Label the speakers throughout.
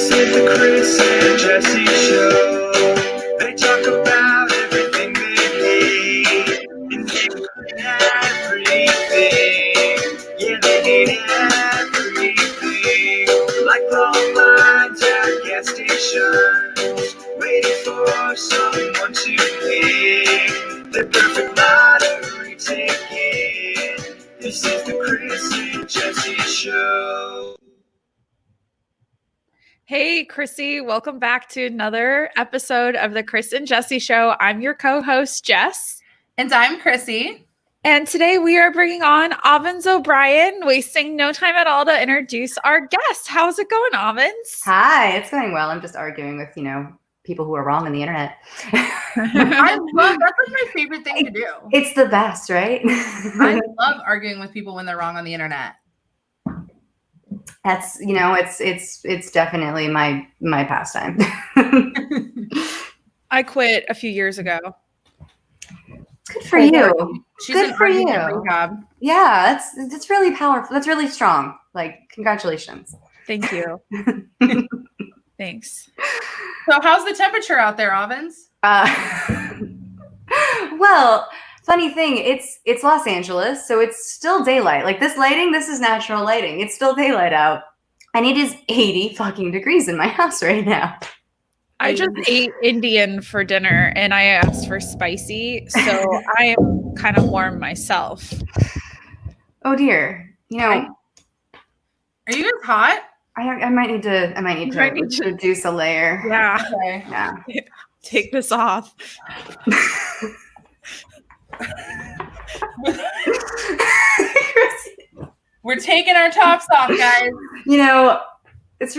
Speaker 1: This is the Kryssi and Jess show. They talk about everything they hate, including everything. Yeah, they hate everything. Like long lines at gas stations, waiting for someone to pick their perfect lottery ticket. This is the Kryssi and Jess show.
Speaker 2: Hey, Kryssi, welcome back to another episode of the Kryssi and Jess Show. I'm your co-host, Jess.
Speaker 3: And I'm Kryssi.
Speaker 2: And today we are bringing on Avens O'Brien, wasting no time at all to introduce our guest. How's it going, Avens?
Speaker 4: Hi, it's going well. I'm just arguing with, people who are wrong on the internet.
Speaker 3: That's like my favorite thing to do.
Speaker 4: It's the best, right?
Speaker 3: I love arguing with people when they're wrong on the internet.
Speaker 4: That's, it's definitely my pastime.
Speaker 2: I quit a few years ago.
Speaker 4: Good for you.
Speaker 3: She's
Speaker 4: Good for you.
Speaker 3: Job.
Speaker 4: Yeah, that's really powerful. That's really strong. Like, congratulations.
Speaker 2: Thank you. Thanks.
Speaker 3: So how's the temperature out there, Avens?
Speaker 4: Well, funny thing, it's Los Angeles, so it's still daylight. Like this lighting, this is natural lighting. It's still daylight out. And it is 80 fucking degrees in my house right now.
Speaker 2: I just ate Indian for dinner and I asked for spicy, so I am kind of warm myself.
Speaker 4: Oh dear.
Speaker 3: Are you guys hot?
Speaker 4: I might need to reduce a layer.
Speaker 2: Yeah.
Speaker 3: Okay.
Speaker 4: Yeah.
Speaker 2: Take this off.
Speaker 3: We're taking our tops off, guys.
Speaker 4: This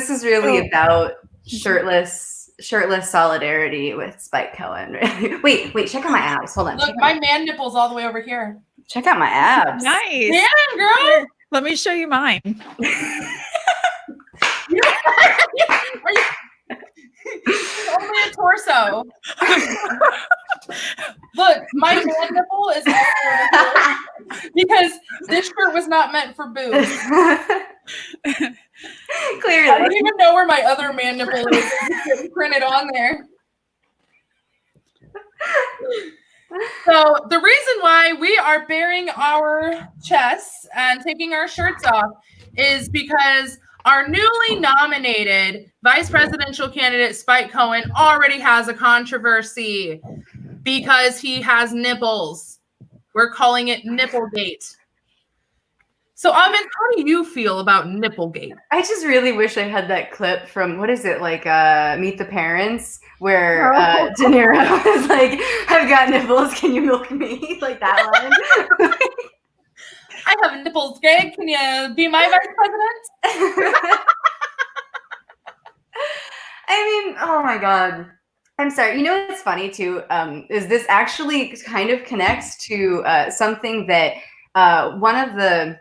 Speaker 4: is really about shirtless solidarity with Spike Cohen. Wait, check out my abs. Hold on.
Speaker 3: Look, my man nipple's all the way over here.
Speaker 4: Check out my abs.
Speaker 2: Nice.
Speaker 3: Yeah, girl.
Speaker 2: Let me show you mine.
Speaker 3: Only a torso. Look, my man nipple is all over here because this shirt was not meant for boobs.
Speaker 4: Clearly.
Speaker 3: I don't even know where my other man nipple is. It's printed on there. So the reason why we are baring our chests and taking our shirts off is because our newly nominated vice presidential candidate, Spike Cohen, already has a controversy because he has nipples. We're calling it Nipplegate. So, Avens, how do you feel about Nipplegate?
Speaker 4: I just really wish I had that clip from, what is it, like Meet the Parents, where De Niro is like, I've got nipples, can you milk me? Like that line.
Speaker 3: I have nipples, Greg. Can you be my vice president?
Speaker 4: I mean, oh my God. I'm sorry. You know what's funny too? Is this actually kind of connects to something that one of the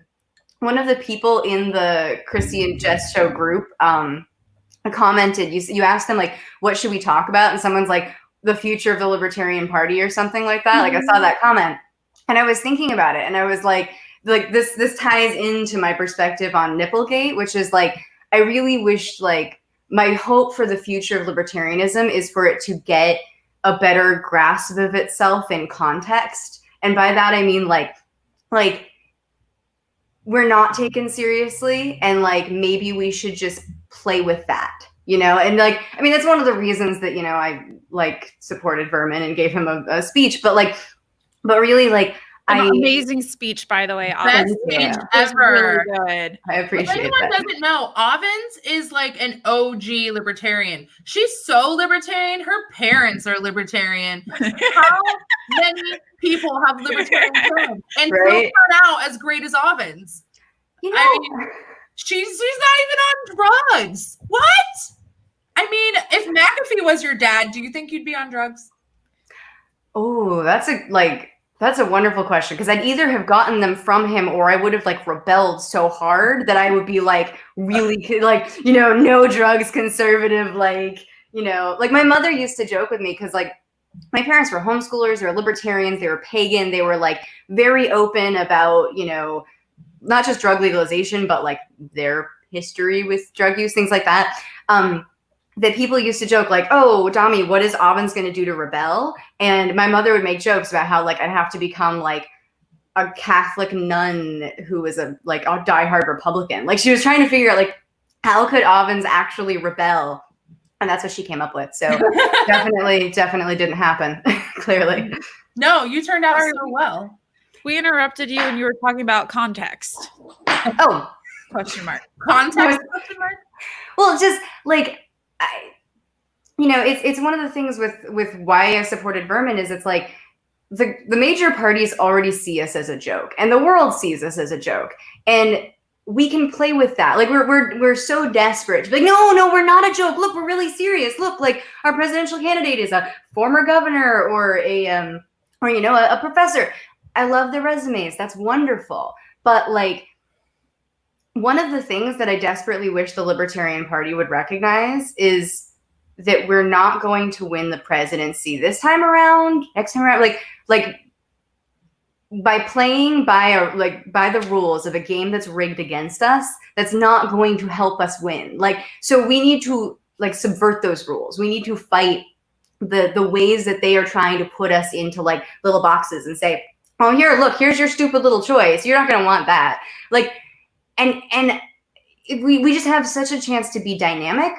Speaker 4: people in the Kryssi and Jess show group commented. You asked them, like, what should we talk about? And someone's like, the future of the Libertarian Party or something like that. Like, I saw that comment and I was thinking about it and I was like this ties into my perspective on Nipplegate, which is like, I really wish, like, my hope for the future of libertarianism is for it to get a better grasp of itself in context. And by that, I mean like we're not taken seriously. And like, maybe we should just play with that, and like, I mean, that's one of the reasons that, I like supported Vermin and gave him a speech, but really like,
Speaker 2: amazing speech, by the way.
Speaker 3: Best speech ever.
Speaker 2: Really good.
Speaker 4: I appreciate
Speaker 3: that. If anyone
Speaker 4: that.
Speaker 3: doesn't know, Avens is like an OG libertarian. She's so libertarian. Her parents are libertarian. How many people have libertarian parents and still turn out as great as Avens? I mean, she's not even on drugs. What? I mean, if McAfee was your dad, do you think you'd be on drugs?
Speaker 4: Oh, that's a wonderful question, because I'd either have gotten them from him or I would have like rebelled so hard that I would be like really like, no drugs, conservative, like my mother used to joke with me because like my parents were homeschoolers, they were libertarians, they were pagan, they were like very open about, not just drug legalization, but like their history with drug use, things like that. That people used to joke like, oh, Dami, what is Avens going to do to rebel? And my mother would make jokes about how like I'd have to become like a Catholic nun who was a diehard Republican. Like she was trying to figure out like how could Avens actually rebel, and that's what she came up with. So definitely didn't happen. Clearly,
Speaker 3: no, you turned out so well.
Speaker 2: We interrupted you and you were talking about context.
Speaker 4: Oh,
Speaker 2: question mark.
Speaker 3: Context? Question mark?
Speaker 4: Well, just like. It's one of the things with why I supported Vermin is it's like the major parties already see us as a joke, and the world sees us as a joke, and we can play with that. Like we're so desperate to be like, no, we're not a joke. Look, we're really serious. Look, like our presidential candidate is a former governor or a professor. I love their resumes. That's wonderful. But like one of the things that I desperately wish the Libertarian Party would recognize is that we're not going to win the presidency this time around, next time around, like by playing by the rules of a game that's rigged against us, that's not going to help us win. Like, so we need to like subvert those rules. We need to fight the ways that they are trying to put us into like little boxes and say, oh, here's your stupid little choice. You're not going to want that. Like, and we just have such a chance to be dynamic.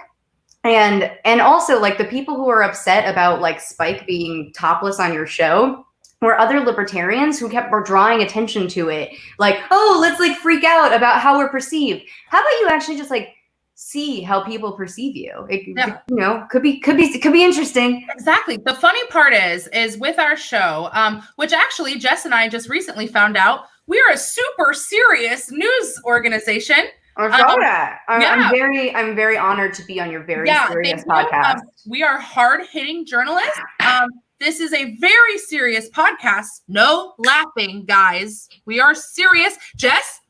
Speaker 4: And also like the people who are upset about like Spike being topless on your show were other libertarians who were drawing attention to it. Like, oh, let's like freak out about how we're perceived. How about you actually just like see how people perceive you? Could be interesting.
Speaker 3: Exactly. The funny part is with our show, which actually Jess and I just recently found out, we are a super serious news organization.
Speaker 4: I'm very honored to be on your very serious podcast.
Speaker 3: We are hard-hitting journalists. This is a very serious podcast. No laughing, guys. We are serious. Jess,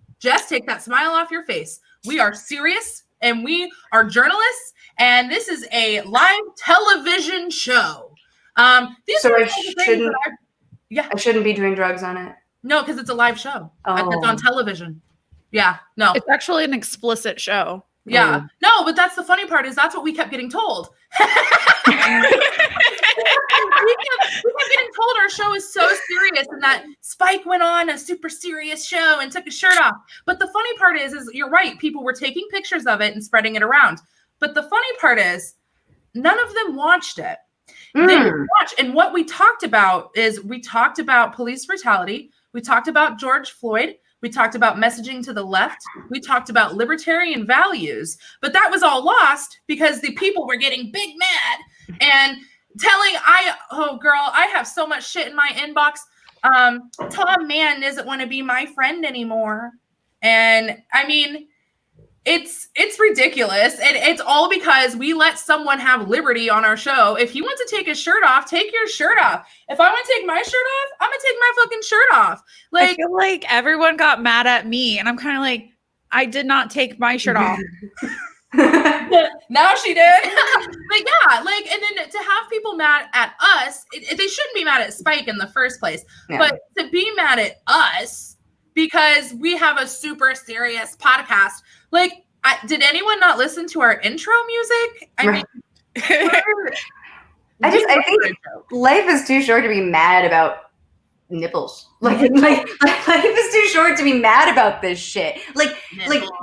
Speaker 3: take that smile off your face. We are serious, and we are journalists, and this is a live television show. I
Speaker 4: shouldn't be doing drugs on it.
Speaker 3: No, because it's a live show.
Speaker 4: Oh.
Speaker 3: It's on television. Yeah, no.
Speaker 2: It's actually an explicit show.
Speaker 3: Yeah. No, but that's the funny part is that's what we kept getting told. we kept getting told our show is so serious and that Spike went on a super serious show and took his shirt off. But the funny part is you're right. People were taking pictures of it and spreading it around. But the funny part is none of them watched it. They didn't watch. And what we talked about is we talked about police brutality. We talked about George Floyd. We talked about messaging to the left. We talked about libertarian values, but that was all lost because the people were getting big mad and telling I have so much shit in my inbox. Tom Mann doesn't want to be my friend anymore. And I mean, it's ridiculous. It's all because we let someone have liberty on our show. If you want to take his shirt off, take your shirt off. If I want to take my shirt off, I'm going to take my fucking shirt off. Like,
Speaker 2: I feel like everyone got mad at me, and I'm kind of like, I did not take my shirt off.
Speaker 3: Now she did. But yeah, like, and then to have people mad at us, they shouldn't be mad at Spike in the first place. Yeah. But to be mad at us because we have a super serious podcast. Like, did anyone not listen to our intro music? I mean,
Speaker 4: I think life is too short to be mad about nipples. Like life is too short to be mad about this shit. Like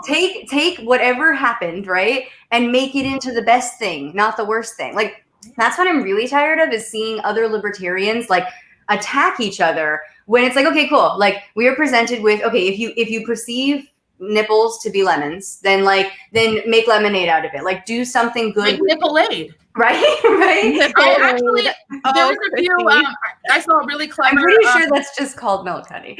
Speaker 4: take whatever happened, right, and make it into the best thing, not the worst thing. Like that's what I'm really tired of, is seeing other libertarians like attack each other when it's like, okay, cool. Like we are presented with, okay, if you perceive nipples to be lemons, then make lemonade out of it. Like do something good.
Speaker 3: Like nipple-aid.
Speaker 4: Right?
Speaker 3: There was a few, I saw a really clever.
Speaker 4: I'm pretty sure that's just called milk, honey.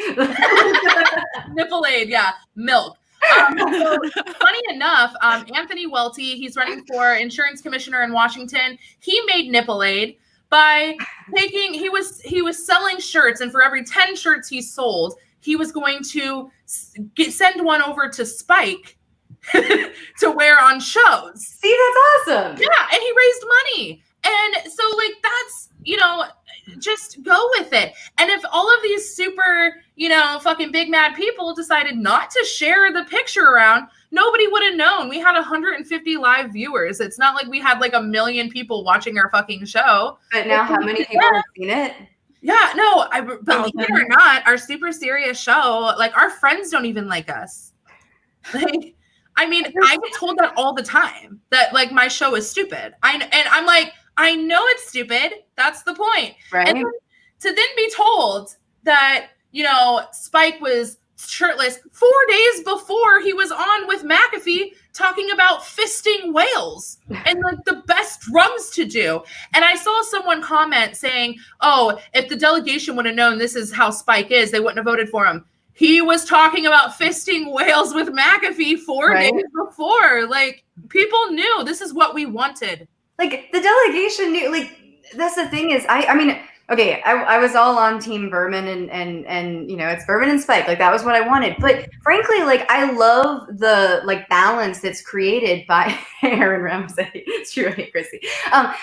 Speaker 3: Nipple-aid, yeah, milk. So, funny enough, Anthony Welty, he's running for insurance commissioner in Washington. He made nipple-aid by he was selling shirts, and for every 10 shirts he sold, he was going to send one over to Spike to wear on shows.
Speaker 4: See, that's awesome.
Speaker 3: Yeah, and he raised money. And so like, that's, you know, just go with it. And if all of these super, you know, fucking big mad people decided not to share the picture around, nobody would have known. We had 150 live viewers. It's not like we had like 1 million people watching our fucking show.
Speaker 4: But now how many people have seen it?
Speaker 3: Yeah, no, believe it or not, our super serious show, like our friends don't even like us. Like, I mean, I get told that all the time, that like my show is stupid. And I'm like, I know it's stupid. That's the point.
Speaker 4: Right.
Speaker 3: And to then be told that, you know, Spike was shirtless 4 days before he was on with McAfee talking about fisting whales and like the best drums to do. And I saw someone comment saying, oh, if the delegation would have known this is how Spike is, they wouldn't have voted for him. He was talking about fisting whales with McAfee 4 days before. Like, people knew this is what we wanted.
Speaker 4: Like, the delegation knew, like, that's the thing is, I mean, okay, I was all on Team Vermin and you know, it's Vermin and Spike. Like, that was what I wanted. But frankly, like, I love the, like, balance that's created by Aaron Ramsey. It's true, I hate Kryssi.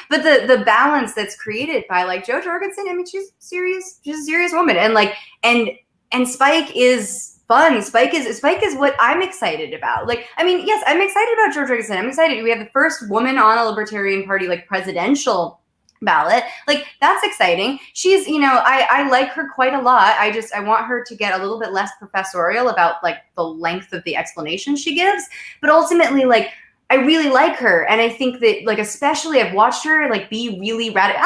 Speaker 4: But the balance that's created by, like, Jo Jorgensen, I mean, she's a serious woman. And, like, and Spike is fun. Spike is what I'm excited about. Like, I mean, yes, I'm excited about George Jorgensen. I'm excited. We have the first woman on a Libertarian Party, like, presidential ballot. Like, that's exciting. She's, you know, I like her quite a lot. I want her to get a little bit less professorial about, like, the length of the explanation she gives. But ultimately, like, I really like her. And I think that, like, especially I've watched her, like, be really radical,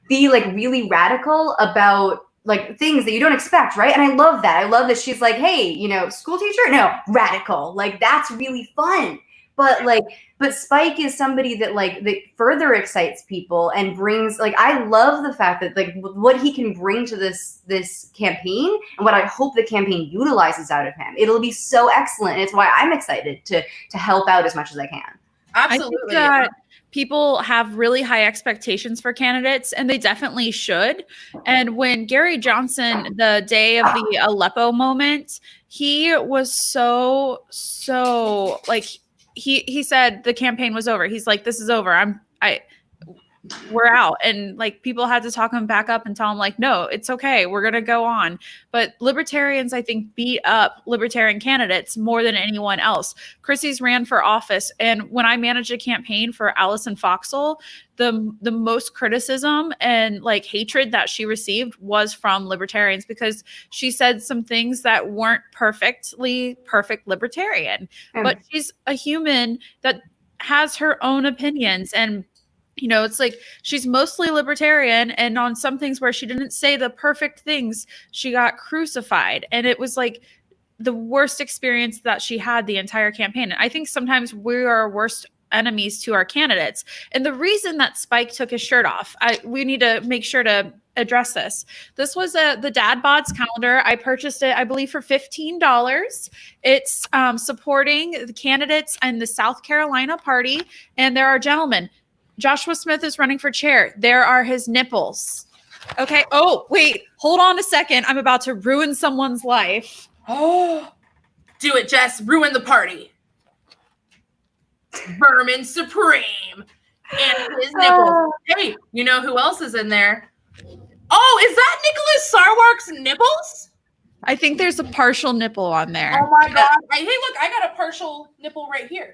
Speaker 4: be, like, really radical about, like, things that you don't expect, right? And I love that. I love that she's like, hey, you know, school teacher? No, radical. Like, that's really fun. But Spike is somebody that, like, that further excites people and brings, like, I love the fact that, like, what he can bring to this campaign and what I hope the campaign utilizes out of him. It'll be so excellent. And it's why I'm excited to help out as much as I can.
Speaker 3: Absolutely.
Speaker 2: I think that people have really high expectations for candidates, and they definitely should. And when Gary Johnson, the day of the Aleppo moment, he was so like, he said the campaign was over. He's like, this is over. We're out. And, like, people had to talk him back up and tell him, like, no, it's okay. We're going to go on. But libertarians, I think, beat up libertarian candidates more than anyone else. Kryssi's ran for office. And when I managed a campaign for Allison Foxall, the most criticism and, like, hatred that she received was from libertarians, because she said some things that weren't perfect libertarian. But she's a human that has her own opinions. And, you know, it's like, she's mostly libertarian, and on some things where she didn't say the perfect things, she got crucified. And it was like the worst experience that she had the entire campaign. And I think sometimes we are our worst enemies to our candidates. And the reason that Spike took his shirt off, we need to make sure to address this. This was the Dad Bods calendar. I purchased it, I believe, for $15. It's supporting the candidates in the South Carolina party. And there are gentlemen. Joshua Smith is running for chair. There are his nipples. Okay. Oh, wait, hold on a second. I'm about to ruin someone's life.
Speaker 3: Oh, do it, Jess. Ruin the party. Vermin Supreme. And his nipples. Hey, you know who else is in there? Oh, is that Nicholas Sarwark's nipples?
Speaker 2: I think there's a partial nipple on there.
Speaker 3: Oh my God. Hey, look, I got a partial nipple right here.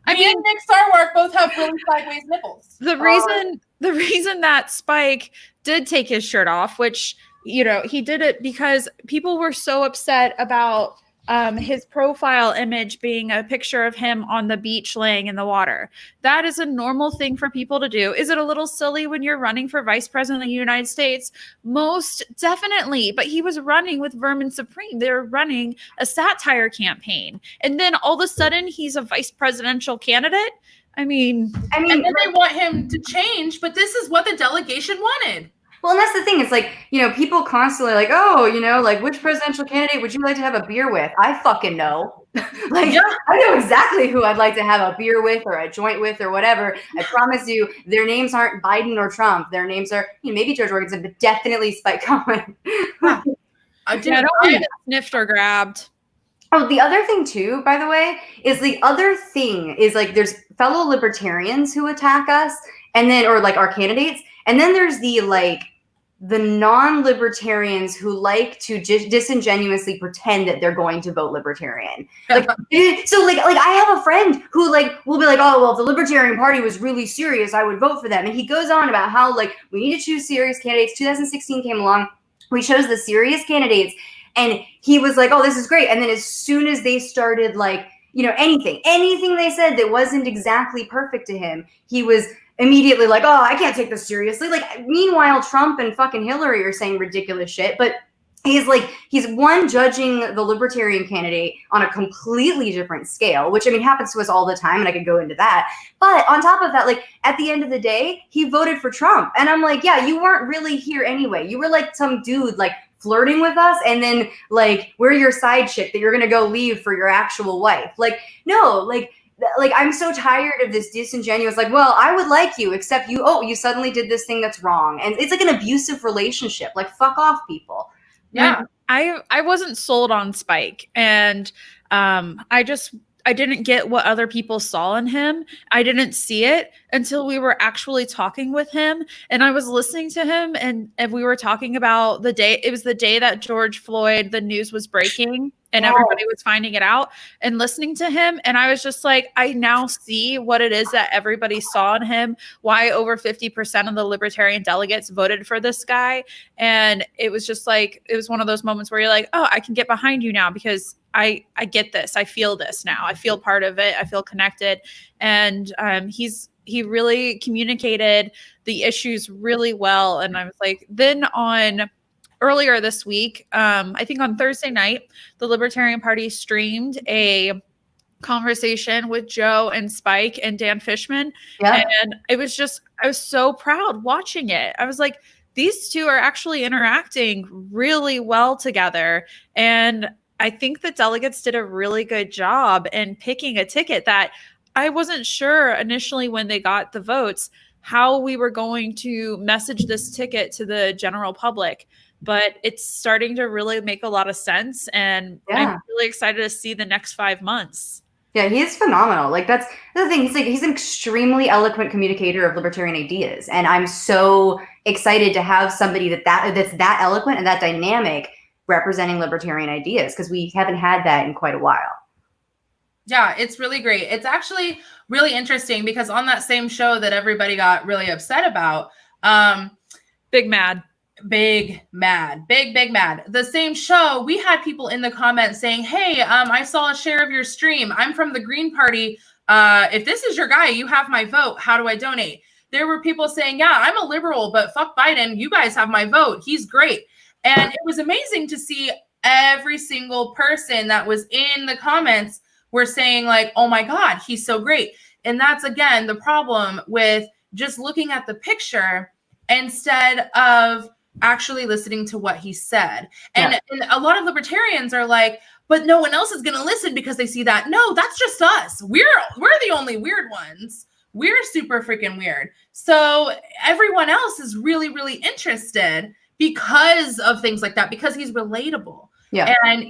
Speaker 3: I mean, Nick Sarwark both have really sideways nipples.
Speaker 2: The reason that Spike did take his shirt off, which, you know, he did it because people were so upset about his profile image being a picture of him on the beach laying in the water. That is a normal thing for people to do. Is it a little silly when you're running for vice president of the United States? Most definitely. But he was running with Vermin Supreme. They're running a satire campaign. And then all of a sudden he's a vice presidential candidate. I mean,
Speaker 3: and then they want him to change, but this is what the delegation wanted.
Speaker 4: Well, and that's the thing. It's like, you know, people constantly like, oh, you know, like, which presidential candidate would you like to have a beer with? I fucking know. Like, yeah. I know exactly who I'd like to have a beer with or a joint with or whatever. I promise you, their names aren't Biden or Trump. Their names are, you know, maybe George Jorgensen, but definitely Spike Cohen.
Speaker 2: I don't want to get sniffed or grabbed.
Speaker 4: Oh, the other thing too, by the way, is like there's fellow libertarians who attack us, and then or like our candidates, and then there's the non-libertarians who like to disingenuously pretend that they're going to vote libertarian. Like, so like I have a friend who like will be like, oh well, if the Libertarian Party was really serious, I would vote for them, and he goes on about how like we need to choose serious candidates. 2016 came along, we chose the serious candidates. And he was like, oh, this is great. And then as soon as they started like, anything they said that wasn't exactly perfect to him, he was immediately like, oh, I can't take this seriously. Like, meanwhile, Trump and fucking Hillary are saying ridiculous shit. But he's judging the Libertarian candidate on a completely different scale, which I mean happens to us all the time, and I could go into that. But on top of that, like at the end of the day, he voted for Trump. And I'm like, yeah, you weren't really here anyway. You were like some dude like flirting with us, and then like we're your side chick that you're gonna go leave for your actual wife. Like, no, like I'm so tired of this disingenuous, like, well, I would like you, except you suddenly did this thing that's wrong. And it's like an abusive relationship. Like, fuck off, people.
Speaker 2: Yeah. I wasn't sold on Spike, and I didn't get what other people saw in him. I didn't see it until we were actually talking with him, and I was listening to him, and we were talking about the day. It was the day that George Floyd, the news was breaking, and everybody was finding it out, and listening to him. And I was just like, I now see what it is that everybody saw in him, why over 50% of the Libertarian delegates voted for this guy. And it was just like, it was one of those moments where you're like, oh, I can get behind you now because I get this. I feel this now. I feel part of it. I feel connected. And he really communicated the issues really well. And I was like, then earlier this week, I think on Thursday night, the Libertarian Party streamed a conversation with Joe and Spike and Dan Fishman. Yeah. And it was just, I was so proud watching it. I was like, these two are actually interacting really well together. And I think the delegates did a really good job in picking a ticket that I wasn't sure initially when they got the votes how we were going to message this ticket to the general public. But it's starting to really make a lot of sense. And I'm really excited to see the next 5 months.
Speaker 4: Yeah, he is phenomenal. Like, that's the thing. He's an extremely eloquent communicator of libertarian ideas. And I'm so excited to have somebody that's that eloquent and that dynamic representing libertarian ideas, because we haven't had that in quite a while.
Speaker 3: Yeah, it's really great. It's actually really interesting because on that same show that everybody got really upset about,
Speaker 2: Big Mad.
Speaker 3: The same show, we had people in the comments saying, hey, I saw a share of your stream. I'm from the Green Party. If this is your guy, you have my vote. How do I donate? There were people saying, yeah, I'm a liberal, but fuck Biden. You guys have my vote. He's great. And it was amazing to see every single person that was in the comments were saying like, oh my God, he's so great. And that's, again, the problem with just looking at the picture instead of actually listening to what he said. And a lot of libertarians are like, but no one else is going to listen because they see that. No, that's just us. We're the only weird ones. We're super freaking weird. So everyone else is really, really interested because of things like that, because he's relatable. Yeah. And,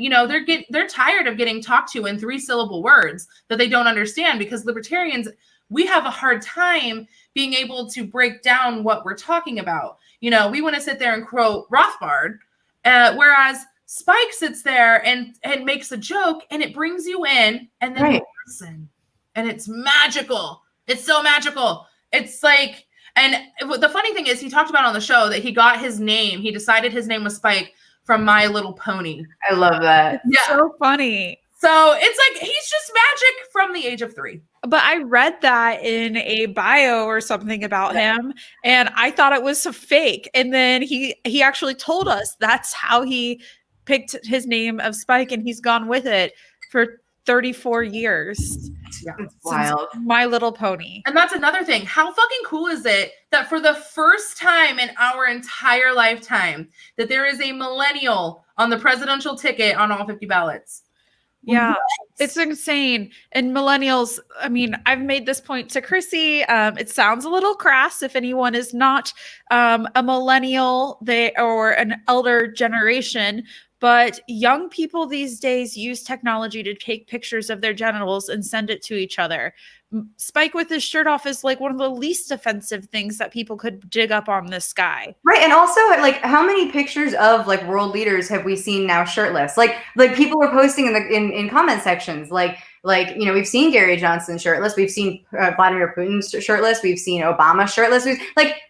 Speaker 3: they're tired of getting talked to in 3-syllable words that they don't understand, because libertarians, we have a hard time being able to break down what we're talking about. We want to sit there and quote Rothbard, whereas Spike sits there and makes a joke, and it brings you in, and then you listen. And it's magical. It's so magical. It's like, and the funny thing is, he talked about on the show that he got his name. He decided his name was Spike from My Little Pony.
Speaker 4: I love that.
Speaker 2: Yeah. So funny.
Speaker 3: So it's like, he's just magic from the age of 3.
Speaker 2: But I read that in a bio or something about him, and I thought it was a fake. And then he actually told us that's how he picked his name of Spike, and he's gone with it for 34 years.
Speaker 4: Yeah, it's wild.
Speaker 2: My Little Pony.
Speaker 3: And that's another thing. How fucking cool is it that for the first time in our entire lifetime that there is a millennial on the presidential ticket on all 50 ballots?
Speaker 2: Yeah, what? It's insane. And millennials, I mean, I've made this point to Kryssi. It sounds a little crass if anyone is not a millennial or an elder generation, but young people these days use technology to take pictures of their genitals and send it to each other. Spike with his shirt off is like one of the least offensive things that people could dig up on this guy.
Speaker 4: Right. And also, like, how many pictures of like world leaders have we seen now shirtless? Like people are posting in comment sections, like, you know, we've seen Gary Johnson shirtless. We've seen Vladimir Putin shirtless. We've seen Obama shirtless. Like,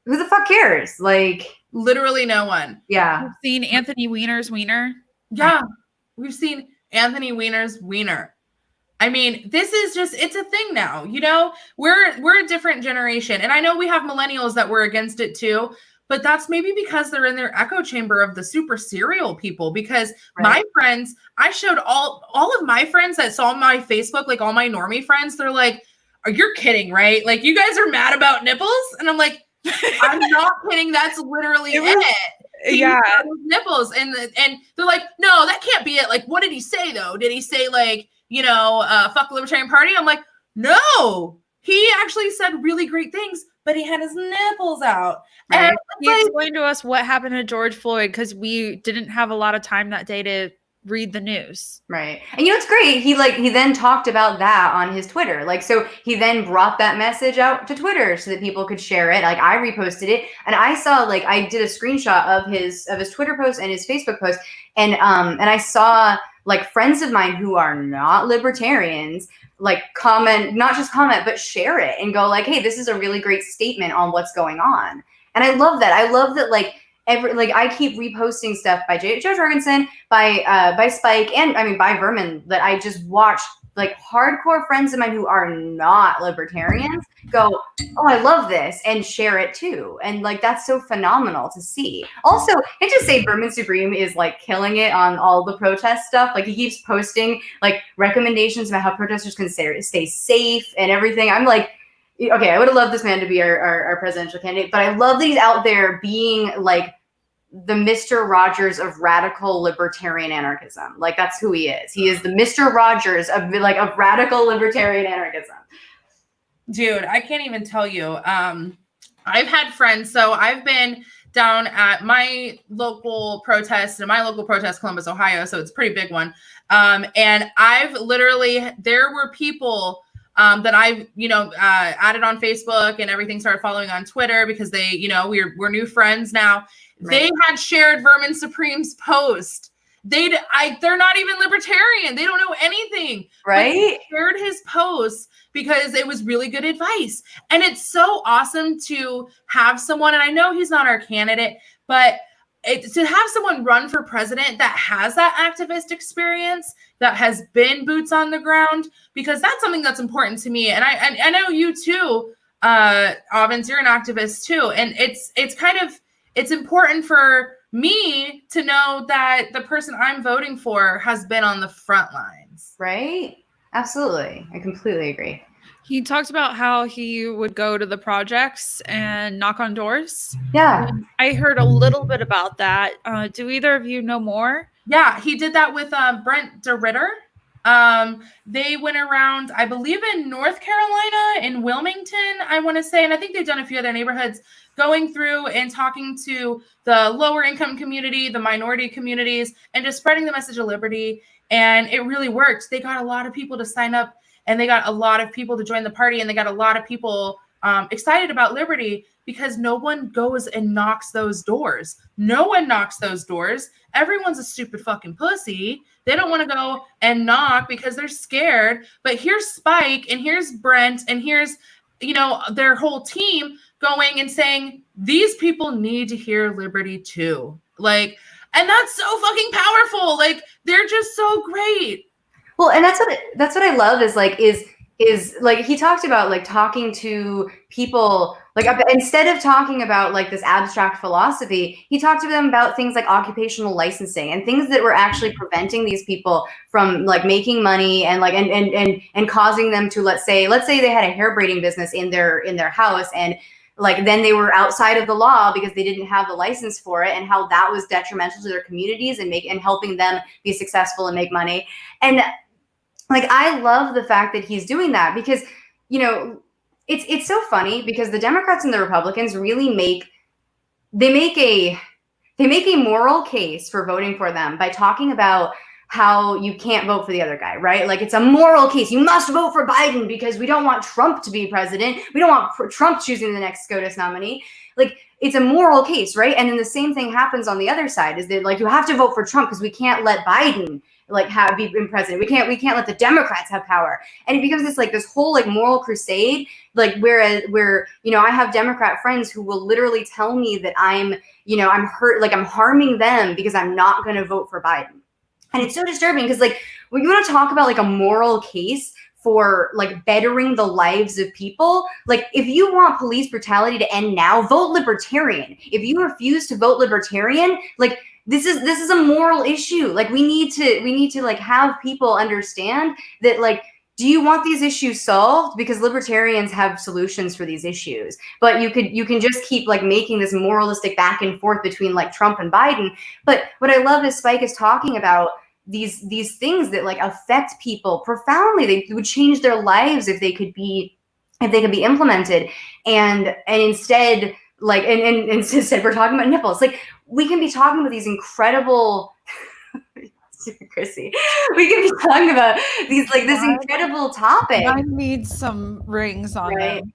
Speaker 4: who the fuck cares? Like,
Speaker 3: literally no one.
Speaker 4: Yeah.
Speaker 2: We've seen Anthony Weiner's wiener.
Speaker 3: Yeah. We've seen Anthony Weiner's wiener. I mean, this is just, it's a thing now, you know, we're a different generation. And I know we have millennials that were against it too, but that's maybe because they're in their echo chamber of the super serial people, because my friends, I showed all of my friends that saw my Facebook, like all my normie friends, they're like, are you kidding, right? Like, you guys are mad about nipples? And I'm like, I'm not kidding. That's literally it.
Speaker 2: Yeah.
Speaker 3: Nipples. And they're like, no, that can't be it. Like, what did he say though? Did he say like, you know, fuck the Libertarian Party? I'm like, no, he actually said really great things, but he had his nipples out.
Speaker 2: Right.
Speaker 3: And
Speaker 2: he explained to us what happened to George Floyd because we didn't have a lot of time that day to read the news.
Speaker 4: Right. And you know, it's great. He then talked about that on his Twitter. Like, so he then brought that message out to Twitter so that people could share it. Like, I reposted it, and I saw, like, I did a screenshot of his Twitter post and his Facebook post. And I saw, like, friends of mine who are not libertarians, like, comment, not just comment, but share it and go like, hey, this is a really great statement on what's going on. And I love that. I love that, like, I keep reposting stuff by Joe Jorgensen, by Spike, and I mean by Vermin, that I just watch, like, hardcore friends of mine who are not libertarians go, oh, I love this, and share it too. And like, that's so phenomenal to see. Also, I just say Vermin Supreme is like killing it on all the protest stuff. Like, he keeps posting like recommendations about how protesters can stay safe and everything. I'm like, okay, I would have loved this man to be our presidential candidate, but I love that he's out there being like the Mr. Rogers of radical libertarian anarchism. Like, that's who he is. He is the Mr. Rogers of radical libertarian anarchism.
Speaker 3: Dude, I can't even tell you. I've had friends. So I've been down at my local protest, Columbus, Ohio. So it's a pretty big one. And I've literally, there were people that I've, added on Facebook and everything, started following on Twitter because they, we're new friends now. Right. They had shared Vermin Supreme's post. They're not even libertarian. They don't know anything. Right. They shared his post because it was really good advice. And it's so awesome to have someone, and I know he's not our candidate, but to have someone run for president that has that activist experience, that has been boots on the ground, because that's something that's important to me. And I know you too, Avens, you're an activist too. And it's important for me to know that the person I'm voting for has been on the front lines.
Speaker 4: Right? Absolutely. I completely agree.
Speaker 2: He talked about how he would go to the projects and knock on doors.
Speaker 4: Yeah.
Speaker 2: I heard a little bit about that. Do either of you know more?
Speaker 3: Yeah, he did that with Brent DeRitter. They went around, I believe, in North Carolina, in Wilmington, I want to say, and I think they've done a few other neighborhoods, going through and talking to the lower income community, the minority communities, and just spreading the message of liberty. And it really worked. They got a lot of people to sign up, and they got a lot of people to join the party, and they got a lot of people excited about liberty, because no one goes and knocks those doors. No one knocks those doors. Everyone's a stupid fucking pussy. They don't want to go and knock because they're scared. But here's Spike, and here's Brent, and here's, their whole team going and saying, these people need to hear liberty too. Like, and that's so fucking powerful. Like, they're just so great.
Speaker 4: Well, and that's what I love is like he talked about like talking to people, like instead of talking about like this abstract philosophy, he talked to them about things like occupational licensing and things that were actually preventing these people from like making money and like and causing them to let's say they had a hair braiding business in their house, and like then they were outside of the law because they didn't have the license for it, and how that was detrimental to their communities and helping them be successful and make money. And like, I love the fact that he's doing that, because, it's so funny because the Democrats and the Republicans really make a They make a moral case for voting for them by talking about how you can't vote for the other guy, right? Like it's a moral case. You must vote for Biden because we don't want Trump to be president. We don't want Trump choosing the next SCOTUS nominee. Like it's a moral case, right? And then the same thing happens on the other side is that like you have to vote for Trump because we can't let Biden like be president. We can't let the Democrats have power. And it becomes this whole like moral crusade, like where I have Democrat friends who will literally tell me that I'm hurt, like I'm harming them because I'm not going to vote for Biden. And it's so disturbing because like when you want to talk about like a moral case for like bettering the lives of people, like if you want police brutality to end now, vote Libertarian. If you refuse to vote Libertarian, like this is a moral issue. Like we need to like have people understand that like, do you want these issues solved? Because libertarians have solutions for these issues, but you can just keep like making this moralistic back and forth between like Trump and Biden. But what I love is Spike is talking about these things that like affect people profoundly. They would change their lives if they could be implemented. And instead, like, and instead we're talking about nipples. Like we can be talking about these incredible Kryssi, we can be talking about these like this incredible topic.
Speaker 2: I need some rings on them.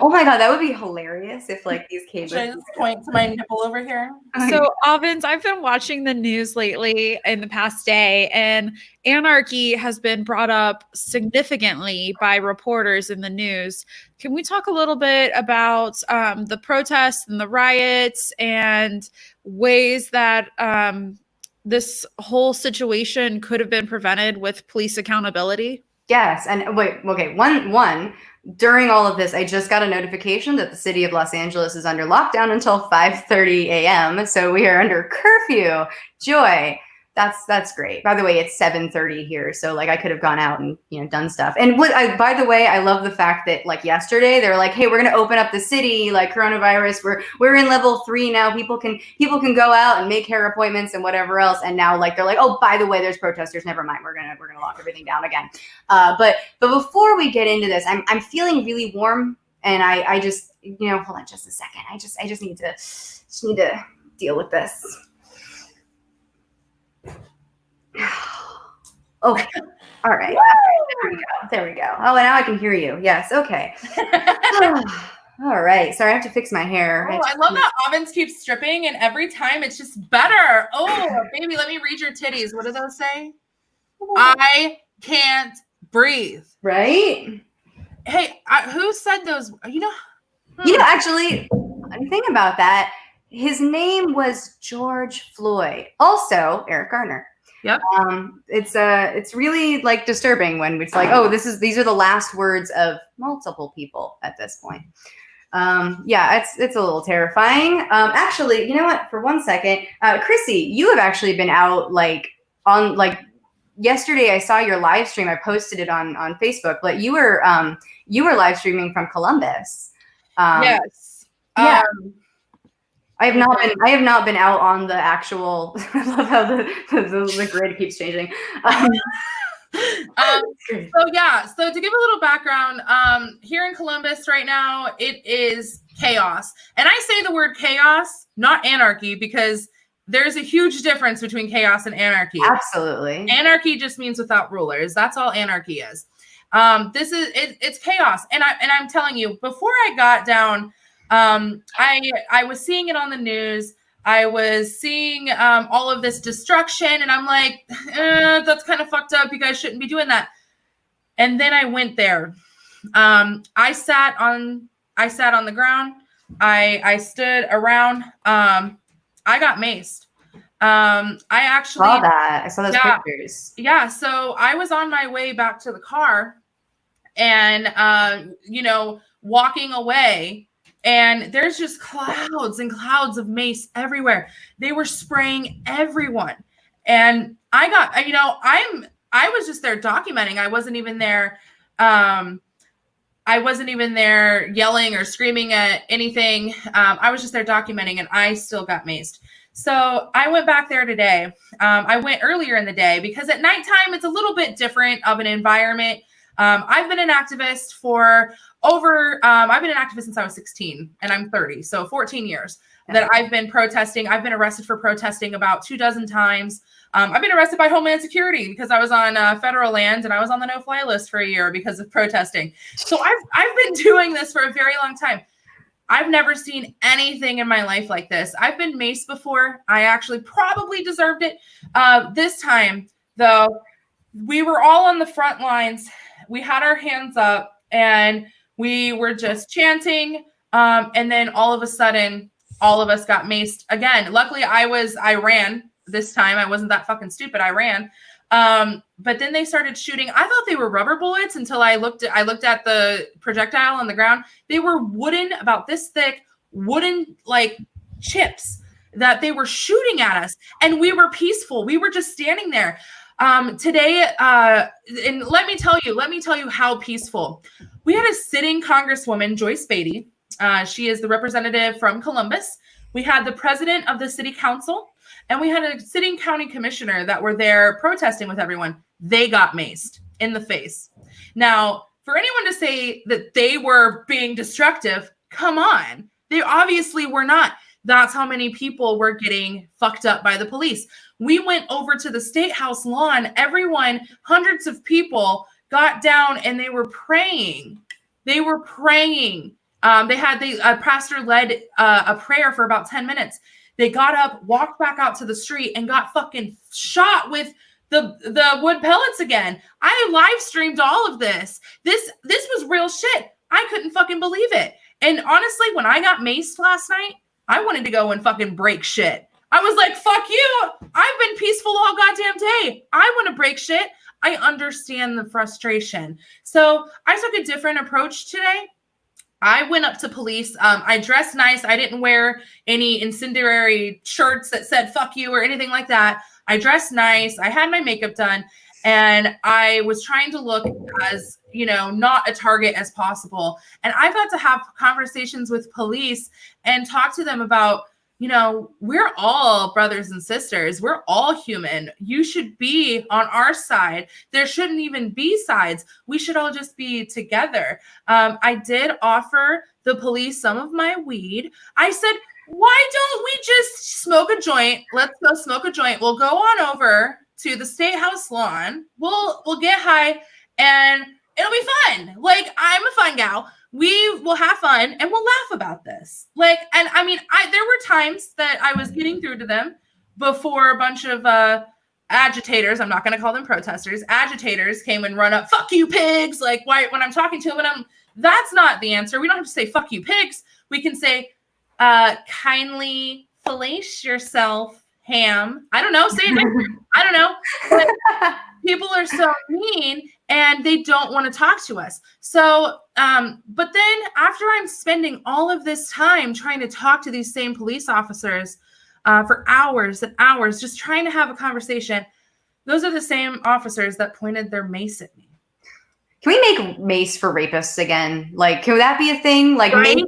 Speaker 4: Oh my God, that would be hilarious if like these came.
Speaker 3: Should I just point to my nipple over here?
Speaker 2: So, Avens, I've been watching the news lately in the past day, and anarchy has been brought up significantly by reporters in the news. Can we talk a little bit about the protests and the riots and ways that this whole situation could have been prevented with police accountability?
Speaker 4: Yes. And wait, okay. One, during all of this, I just got a notification that the city of Los Angeles is under lockdown until 5:30 a.m. So we are under curfew. Joy. That's great. By the way, it's 7:30 here. So like I could have gone out and, done stuff. And by the way, I love the fact that like yesterday they were like, hey, we're going to open up the city, like coronavirus. We're in level 3 now. People can go out and make hair appointments and whatever else. And now like, they're like, oh, by the way, there's protesters. Never mind. We're going to lock everything down again. But before we get into this, I'm feeling really warm, and I just, hold on just a second. I just need to deal with this. Okay. All right. There we go. Oh, and now I can hear you. Yes. Okay. All right. Sorry, I have to fix my hair.
Speaker 3: Oh, I love that Avens keeps stripping, and every time it's just better. Oh, baby, let me read your titties. What do those say? I can't breathe.
Speaker 4: Right?
Speaker 3: Hey, who said those?
Speaker 4: Actually, I'm thinking about that. His name was George Floyd. Also, Eric Garner.
Speaker 3: Yep.
Speaker 4: It's really like disturbing when it's like, oh, these are the last words of multiple people at this point. It's a little terrifying. Actually, you know what? For 1 second, Kryssi, you have actually been out yesterday. I saw your live stream. I posted it on Facebook, but you were live streaming from Columbus.
Speaker 3: Yes.
Speaker 4: Yeah. I have not been out on the actual. I love how the grid keeps changing.
Speaker 3: So to give a little background, here in Columbus right now, it is chaos. And I say the word chaos, not anarchy, because there's a huge difference between chaos and anarchy.
Speaker 4: Absolutely.
Speaker 3: Anarchy just means without rulers. That's all anarchy is. It's chaos. And I'm telling you, before I got down, I was seeing it on the news. I was seeing all of this destruction, and I'm like, that's kind of fucked up. You guys shouldn't be doing that. And then I went there. I sat on the ground. I stood around. I got maced. I actually
Speaker 4: saw that. I saw those pictures.
Speaker 3: Yeah. So I was on my way back to the car, and walking away. And there's just clouds and clouds of mace everywhere. They were spraying everyone. And I was just there documenting. I wasn't even there. I wasn't even there yelling or screaming at anything. I was just there documenting, and I still got maced. So I went back there today. I went earlier in the day because at nighttime, it's a little bit different of an environment. I've been an activist I've been an activist since I was 16, and I'm 30, so 14 years. that I've been protesting. I've been arrested for protesting about 24 times. I've been arrested by Homeland Security because I was on federal land and I was on the no-fly list for a year because of protesting. So I've been doing this for a very long time. I've never seen anything in my life like this. I've been maced before. I actually probably deserved it. This time, though, we were all on the front lines. We had our hands up and we were just chanting. And then all of a sudden, all of us got maced again. Luckily, I ran this time. I wasn't that fucking stupid. I ran. But then they started shooting. I thought they were rubber bullets until I looked at the projectile on the ground. They were wooden, about this thick, wooden like chips that they were shooting at us. And we were peaceful. We were just standing there. Today, and let me tell you how peaceful. We had a sitting Congresswoman, Joyce Beatty. She is the representative from Columbus. We had the president of the city council, and we had a sitting county commissioner that were there protesting with everyone. They got maced in the face. Now, for anyone to say that they were being destructive, come on. They obviously were not. That's how many people were getting fucked up by the police. We went over to the State House lawn. Everyone, hundreds of people got down and they were praying. They were praying. A pastor led a prayer for about 10 minutes. They got up, walked back out to the street, and got fucking shot with the wood pellets again. I live streamed all of this. This was real shit. I couldn't fucking believe it. And honestly, when I got maced last night, I wanted to go and fucking break shit. I was like, fuck you. I've been peaceful all goddamn day. I want to break shit. I understand the frustration. So I took a different approach today. I went up to police. I dressed nice. I didn't wear any incendiary shirts that said fuck you or anything like that. I dressed nice. I had my makeup done. And I was trying to look as, not a target as possible. And I got to have conversations with police and talk to them about, we're all brothers and sisters. We're all human. You should be on our side. There shouldn't even be sides. We should all just be together. I did offer the police some of my weed. I said, why don't we just smoke a joint? Let's go smoke a joint. We'll go on over to the State House lawn. We'll get high and it'll be fun. Like, I'm a fun gal. We will have fun and we'll laugh about this. There were times that I was getting through to them before a bunch of agitators, I'm not going to call them protesters, agitators came and run up, fuck you pigs. Like, why, when I'm talking to them, that's not the answer. We don't have to say fuck you pigs. We can say, kindly place yourself, ham. I don't know. Say it. I don't know. But people are so mean and they don't want to talk to us. So, but then after I'm spending all of this time trying to talk to these same police officers for hours and hours, just trying to have a conversation, those are the same officers that pointed their mace at me.
Speaker 4: Can we make mace for rapists again? Like, can that be a thing? Like,
Speaker 3: right?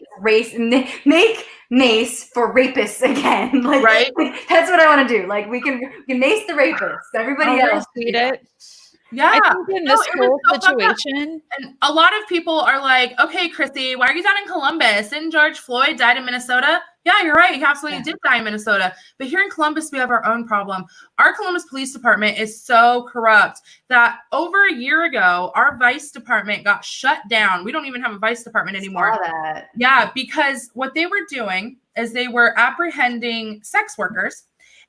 Speaker 4: make mace for rapists again. Like,
Speaker 3: right?
Speaker 4: That's what I want to do. Like, we can mace the rapists. Everybody else.
Speaker 2: Tweet it.
Speaker 3: Yeah.
Speaker 2: I think in this whole situation.
Speaker 3: And a lot of people are like, okay, Kryssi, why are you down in Columbus? Didn't George Floyd died in Minnesota? Yeah, you're right. He absolutely did die in Minnesota. But here in Columbus, we have our own problem. Our Columbus Police Department is so corrupt that over a year ago, our vice department got shut down. We don't even have a vice department anymore.
Speaker 4: Saw that.
Speaker 3: Yeah, because what they were doing is they were apprehending sex workers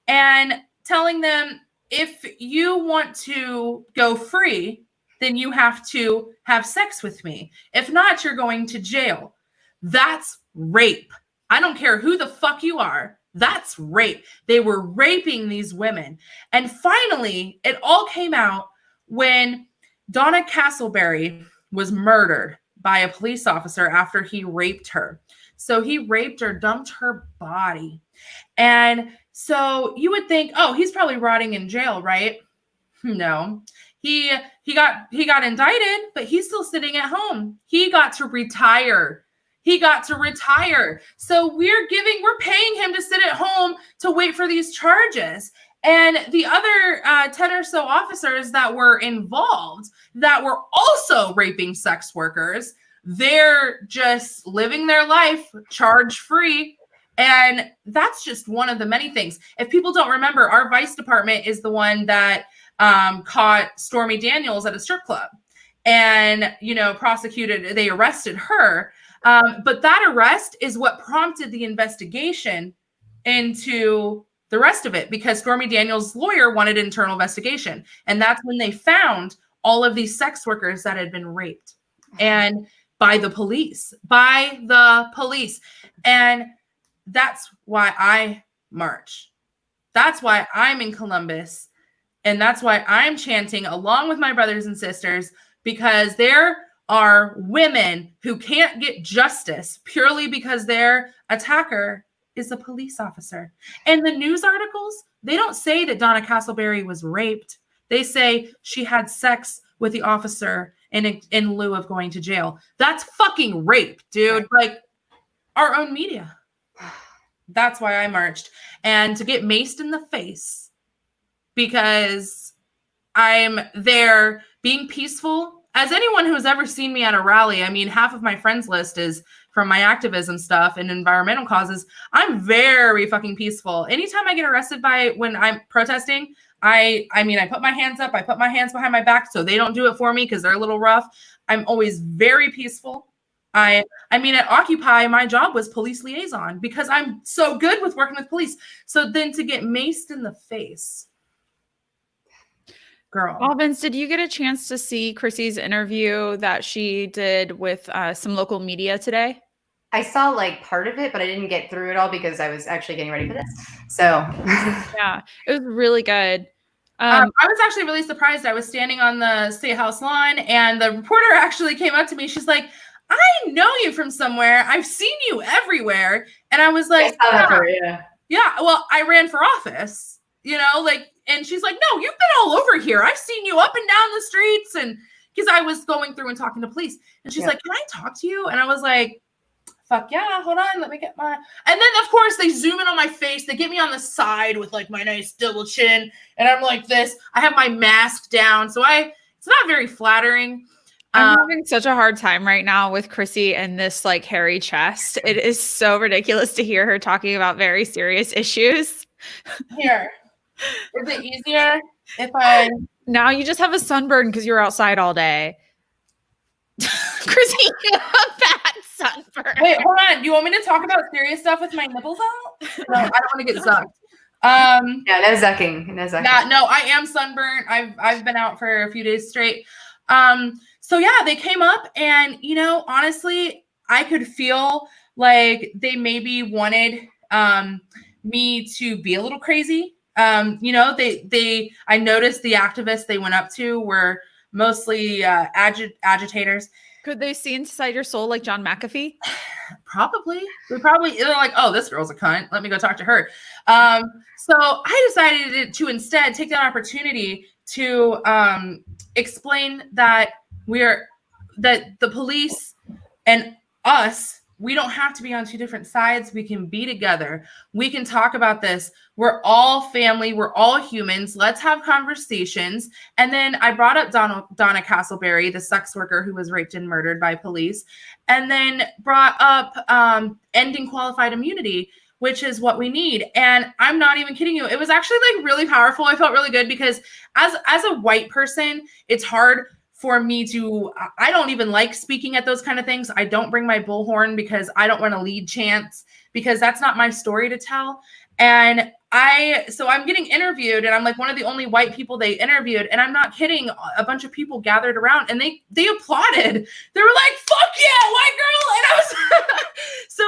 Speaker 3: and telling them, if you want to go free, then you have to have sex with me. If not, you're going to jail. That's rape. I don't care who the fuck you are. That's rape. They were raping these women. And finally, it all came out when Donna Castleberry was murdered by a police officer after he raped her. So he raped her, dumped her body. And so you would think, oh, he's probably rotting in jail, right? No. He got indicted, but he's still sitting at home. He got to retire. So we're paying him to sit at home to wait for these charges. And the other 10 or so officers that were involved that were also raping sex workers, they're just living their life charge free. And that's just one of the many things. If people don't remember, our vice department is the one that caught Stormy Daniels at a strip club and, they arrested her. But that arrest is what prompted the investigation into the rest of it, because Stormy Daniels' lawyer wanted an internal investigation. And that's when they found all of these sex workers that had been raped and by the police. And that's why I march. That's why I'm in Columbus. And that's why I'm chanting along with my brothers and sisters, because there are women who can't get justice purely because their attacker is a police officer. And the news articles, they don't say that Donna Castleberry was raped. They say she had sex with the officer in lieu of going to jail. That's fucking rape, dude. Like, our own media. That's why I marched. And to get maced in the face because I'm there being peaceful. As anyone who's ever seen me at a rally, I mean, half of my friends list is from my activism stuff and environmental causes. I'm very fucking peaceful. Anytime I get arrested when I'm protesting, I put my hands up, I put my hands behind my back so they don't do it for me because they're a little rough. I'm always very peaceful. At Occupy, my job was police liaison because I'm so good with working with police. So then to get maced in the face, girl.
Speaker 2: Avens, did you get a chance to see Kryssy's interview that she did with some local media today?
Speaker 4: I saw like part of it, but I didn't get through it all because I was actually getting ready for this. So
Speaker 2: yeah, it was really good.
Speaker 3: I was actually really surprised. I was standing on the State House lawn and the reporter actually came up to me. She's like, I know you from somewhere. I've seen you everywhere. And I was like, yeah, well, I ran for office, and she's like, no, you've been all over here. I've seen you up and down the streets. And because I was going through and talking to police. And she's like, can I talk to you? And I was like, fuck yeah, hold on, let me get my. And then, of course, they zoom in on my face. They get me on the side with like my nice double chin. And I'm like this. I have my mask down. So it's not very flattering.
Speaker 2: I'm having such a hard time right now with Kryssi and this like hairy chest. It is so ridiculous to hear her talking about very serious issues.
Speaker 3: Here. Is it easier if I...
Speaker 2: Now you just have a sunburn because you're outside all day. Kryssi, you have a bad sunburn.
Speaker 3: Wait, hold on. Do you want me to talk about serious stuff with my nipples out? No, I don't want to get zucked.
Speaker 4: Yeah, no zucking.
Speaker 3: Yeah, no, I am sunburnt. I've been out for a few days straight. So yeah, they came up and, honestly, I could feel like they maybe wanted me to be a little crazy. I noticed the activists they went up to were mostly agitators.
Speaker 2: Could they see inside your soul like John McAfee?
Speaker 3: Probably. They're like, oh, this girl's a cunt. Let me go talk to her. So I decided to instead take that opportunity to explain that the police and us, we don't have to be on two different sides. We can be together. We can talk about this. We're all family. We're all humans. Let's have conversations. And then I brought up Donna Castleberry, the sex worker who was raped and murdered by police, and then brought up ending qualified immunity, which is what we need. And I'm not even kidding you. It was actually like really powerful. I felt really good because as a white person, it's hard for me I don't even like speaking at those kind of things. I don't bring my bullhorn because I don't want to lead chants because that's not my story to tell. And so I'm getting interviewed and I'm like one of the only white people they interviewed. And I'm not kidding. A bunch of people gathered around and they applauded. They were like, fuck yeah, white girl. And I was, so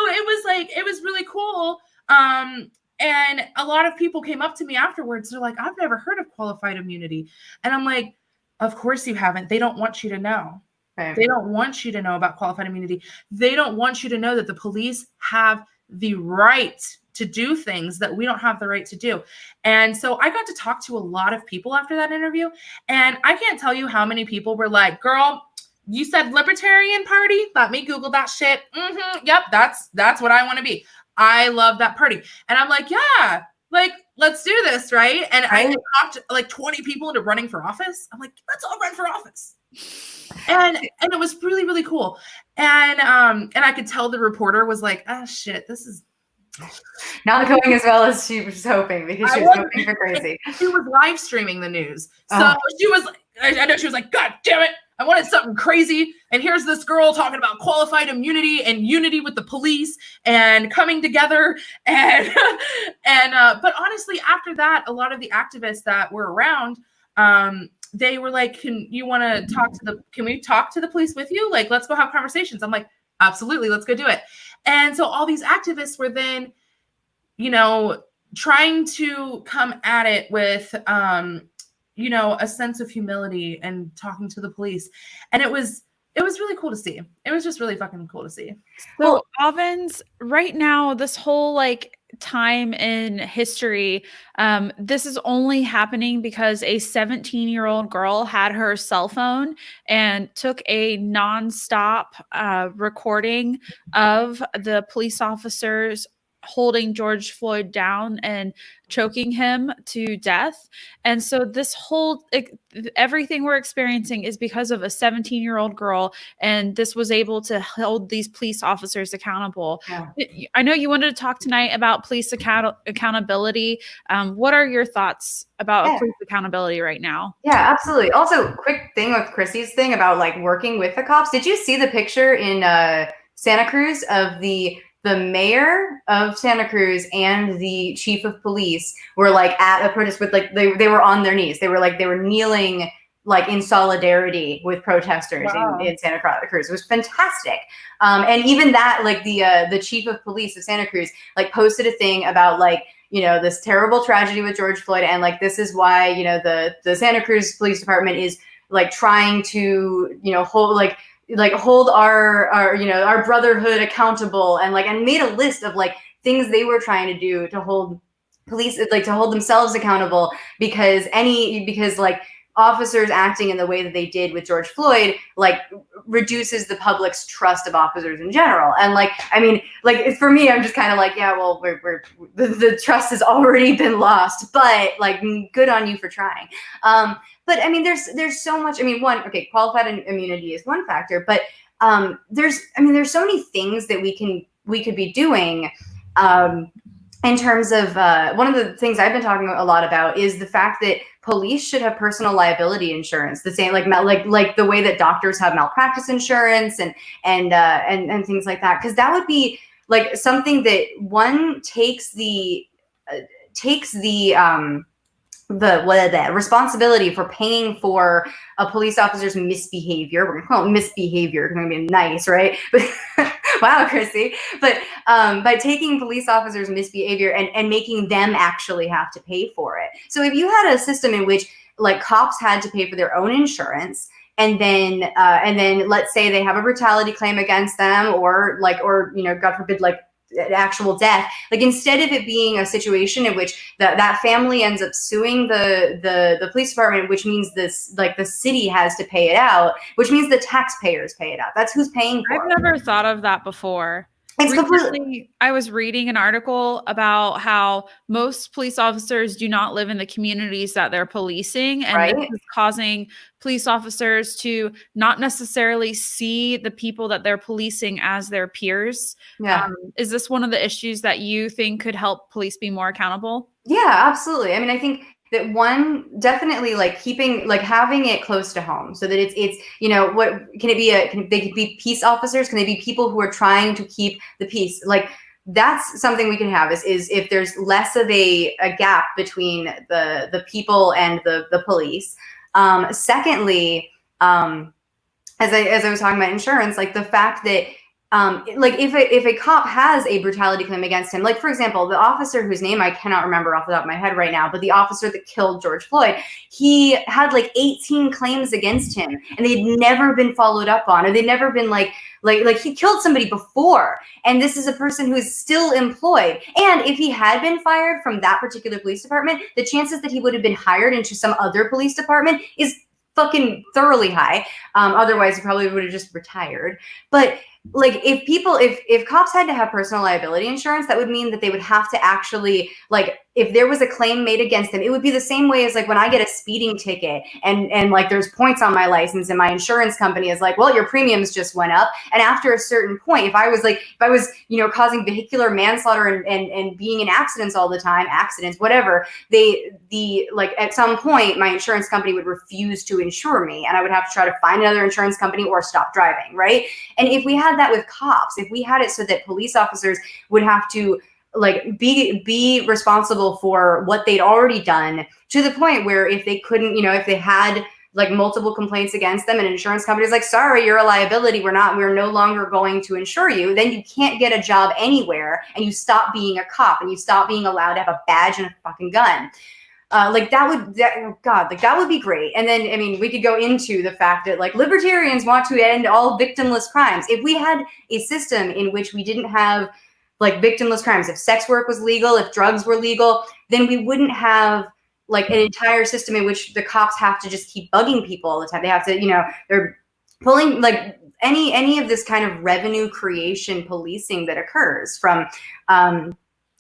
Speaker 3: it was really cool. And a lot of people came up to me afterwards. They're like, I've never heard of qualified immunity. And I'm like, of course you haven't. They don't want you to know. Right. They don't want you to know about qualified immunity. They don't want you to know that the police have the right to do things that we don't have the right to do. And so I got to talk to a lot of people after that interview. And I can't tell you how many people were like, girl, you said Libertarian Party? Let me Google that shit. Yep, that's what I want to be. I love that party. And I'm like, yeah, like, let's do this, right? And I talked like 20 people into running for office. I'm like, let's all run for office. And it was really, really cool. And I could tell the reporter was like, oh shit, this is
Speaker 4: Not going as well as she was hoping because she was hoping for Kryssi.
Speaker 3: She was live streaming the news. So she was, I know she was like, God damn it, I wanted something crazy. And here's this girl talking about qualified immunity and unity with the police and coming together. And, but honestly, after that, a lot of the activists that were around, they were like, can we talk to the police with you? Like, let's go have conversations. I'm like, absolutely, let's go do it. And so all these activists were then, trying to come at it with, a sense of humility and talking to the police. And it was really cool to see. It was just really fucking cool to see.
Speaker 2: So Avens, right now, this whole time in history, this is only happening because a 17-year-old girl had her cell phone and took a nonstop recording of the police officers holding George Floyd down and choking him to death. And so this whole, everything we're experiencing is because of a 17-year-old girl, and this was able to hold these police officers accountable. Yeah. I know you wanted to talk tonight about police accountability. What are your thoughts about police accountability right now?
Speaker 4: Yeah, absolutely. Also, quick thing with Kryssi's thing about working with the cops. Did you see the picture in Santa Cruz of the mayor of Santa Cruz and the chief of police were at a protest with they were on their knees. They were kneeling in solidarity with protesters in Santa Cruz. It was fantastic. And even that the chief of police of Santa Cruz posted a thing about this terrible tragedy with George Floyd, and this is why the Santa Cruz Police Department is trying to hold our brotherhood accountable, and made a list of things they were trying to do to hold police to hold themselves accountable because officers acting in the way that they did with George Floyd reduces the public's trust of officers in general. And for me, I'm just kind of yeah, well, the trust has already been lost, but good on you for trying. But I mean, there's so much. I mean, qualified immunity is one factor, but there's so many things that we could be doing. In terms of one of the things I've been talking a lot about is the fact that police should have personal liability insurance, the same like the way that doctors have malpractice insurance and things like that, because that would be something that one takes the responsibility for paying for a police officer's misbehavior. We're gonna call it misbehavior. It's gonna be nice, right? But wow, Kryssi. But by taking police officers' misbehavior and making them actually have to pay for it. So if you had a system in which cops had to pay for their own insurance, and then let's say they have a brutality claim against them, or God forbid, actual death, instead of it being a situation in which that family ends up suing the police department, which means the city has to pay it out, which means the taxpayers pay it out. That's who's paying for it.
Speaker 2: I've never thought of that before. Recently, I was reading an article about how most police officers do not live in the communities that they're policing, and this is causing police officers to not necessarily see the people that they're policing as their peers. Yeah. Is this one of the issues that you think could help police be more accountable?
Speaker 4: Yeah, absolutely. I mean, I think that one definitely keeping having it close to home, so that it's what can it be? They could be peace officers. Can they be people who are trying to keep the peace? That's something we can have is if there's less of a gap between the people and the police. Secondly, as I was talking about insurance, the fact that if a cop has a brutality claim against him, for example, the officer whose name I cannot remember off the top of my head right now, but the officer that killed George Floyd, he had 18 claims against him, and they'd never been followed up on, or they'd never been he killed somebody before, and this is a person who is still employed. And if he had been fired from that particular police department, the chances that he would have been hired into some other police department is fucking thoroughly high. Otherwise, he probably would have just retired. But like if cops had to have personal liability insurance, that would mean that they would have to actually, like, if there was a claim made against them, it would be the same way as like when I get a speeding ticket and like there's points on my license and my insurance company is like, well, your premiums just went up. And after a certain point, if I was, you know, causing vehicular manslaughter and being in accidents all the time, whatever, like at some point my insurance company would refuse to insure me and I would have to try to find another insurance company or stop driving, right? And if we had that with cops, if we had it so that police officers would have to like be responsible for what they'd already done, to the point where if they couldn't, you know, if they had like multiple complaints against them and an insurance company is like, sorry, you're a liability, we're no longer going to insure you, then you can't get a job anywhere and you stop being a cop and you stop being allowed to have a badge and a fucking gun. That would be great. And then, I mean, we could go into the fact that like libertarians want to end all victimless crimes. If we had a system in which we didn't have like victimless crimes, if sex work was legal, if drugs were legal, then we wouldn't have like an entire system in which the cops have to just keep bugging people all the time. They have to, you know, they're pulling like any of this kind of revenue creation policing that occurs from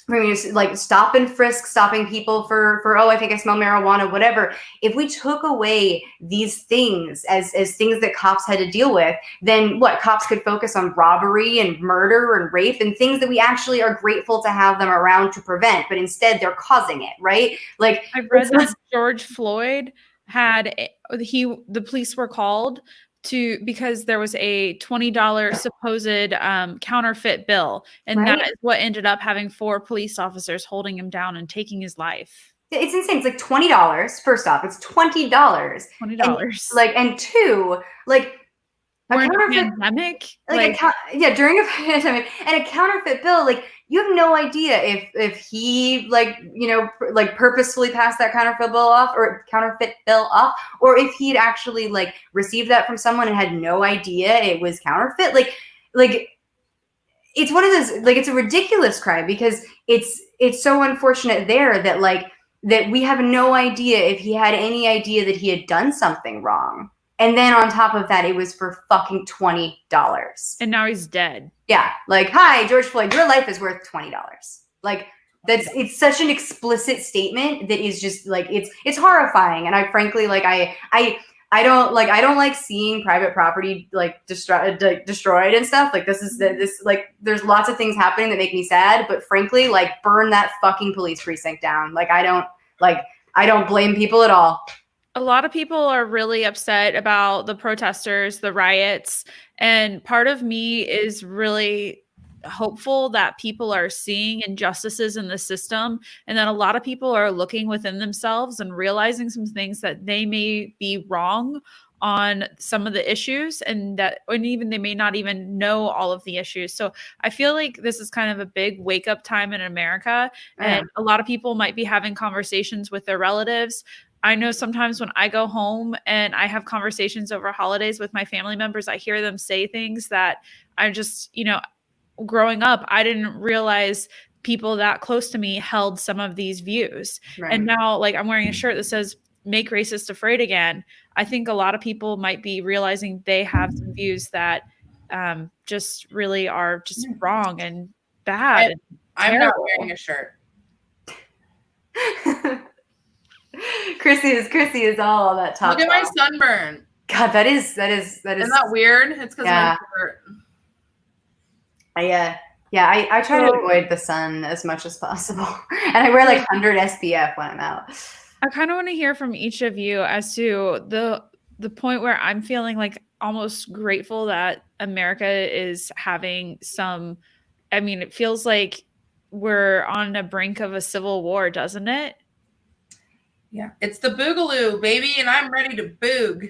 Speaker 4: like stop and frisk, stopping people for oh, I think I smell marijuana, whatever. If we took away these things as things that cops had to deal with, then what, cops could focus on robbery and murder and rape and things that we actually are grateful to have them around to prevent, but instead they're causing it, right? Like
Speaker 2: I've read that George Floyd had the police were called because there was a $20 supposed counterfeit bill, and
Speaker 4: right?
Speaker 2: that is what ended up having 4 police officers holding him down and taking his life.
Speaker 4: It's insane. It's like $20. First off, it's $20.
Speaker 2: $20.
Speaker 4: And two, like
Speaker 2: during a pandemic,
Speaker 4: during a pandemic, and a counterfeit bill, like you have no idea if he like, you know, like purposefully passed that counterfeit bill off, or if he'd actually like received that from someone and had no idea it was counterfeit. Like it's one of those, like, it's a ridiculous crime because it's so unfortunate there that like that we have no idea if he had any idea that he had done something wrong. And then on top of that, it was for fucking $20.
Speaker 2: And now he's dead.
Speaker 4: Yeah. Like, hi, George Floyd, your life is worth $20. Like, it's such an explicit statement that is just like, it's horrifying. And I frankly, like, I don't like seeing private property like destroyed and stuff. Like this like, there's lots of things happening that make me sad, but frankly, like, burn that fucking police precinct down. Like, I don't blame people at all.
Speaker 2: A lot of people are really upset about the protesters, the riots, and part of me is really hopeful that people are seeing injustices in the system and that a lot of people are looking within themselves and realizing some things that they may be wrong on some of the issues and even they may not even know all of the issues. So I feel like this is kind of a big wake up time in America, and a lot of people might be having conversations with their relatives. I know sometimes when I go home and I have conversations over holidays with my family members, I hear them say things that I just, you know, growing up, I didn't realize people that close to me held some of these views. Right. And now, like, I'm wearing a shirt that says, "Make Racist Afraid Again." I think a lot of people might be realizing they have some views that just really are just wrong and bad.
Speaker 3: I'm not wearing a shirt.
Speaker 4: Kryssi is all on that top.
Speaker 3: Look at my sunburn.
Speaker 4: God, that is.
Speaker 3: Isn't that weird? It's because my shirt.
Speaker 4: I try to avoid the sun as much as possible, and I wear like 100 SPF when I'm out.
Speaker 2: I kind of want to hear from each of you as to the point where I'm feeling like almost grateful that America is having some. I mean, it feels like we're on the brink of a civil war, doesn't it?
Speaker 3: Yeah, it's the boogaloo, baby, and I'm ready to boog.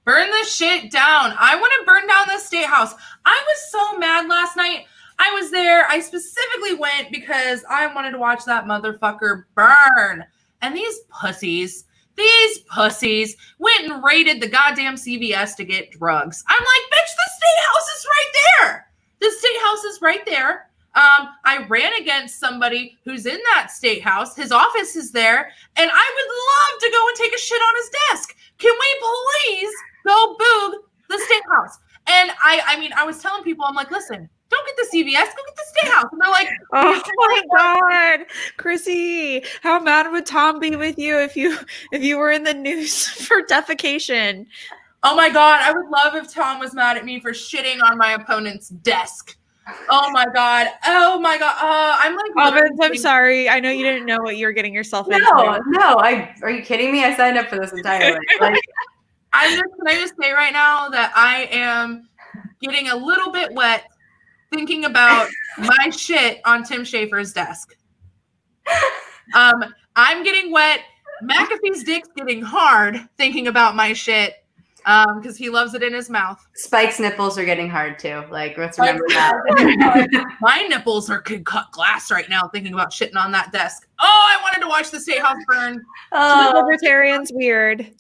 Speaker 3: Burn this shit down. I want to burn down the state house. I was so mad last night. I was there. I specifically went because I wanted to watch that motherfucker burn. And these pussies went and raided the goddamn CVS to get drugs. I'm like, bitch, the state house is right there. The state house is right there. I ran against somebody who's in that state house. His office is there, and I would love to go and take a shit on his desk. Can we please go boog the state house? And I mean, I was telling people, I'm like, listen, don't get the CVS, go get the Steakhouse. And they're like,
Speaker 2: oh my God, Kryssi, how mad would Tom be with you if you were in the news for defecation?
Speaker 3: oh my God, I would love if Tom was mad at me for shitting on my opponent's desk. Oh my God. Oh my God. I'm like,
Speaker 2: Avens, I'm sorry. I know you didn't know what you were getting yourself into.
Speaker 4: No. Are you kidding me? I signed up for this entirely. Like,
Speaker 3: can I just say right now that I am getting a little bit wet thinking about my shit on Tim Schafer's desk. I'm getting wet. McAfee's dick's getting hard thinking about my shit. Because he loves it in his mouth.
Speaker 4: Spike's nipples are getting hard too. Like, let's remember that.
Speaker 3: My nipples could cut glass right now thinking about shitting on that desk. Oh, I wanted to watch the State House burn.
Speaker 2: The Libertarian's weird.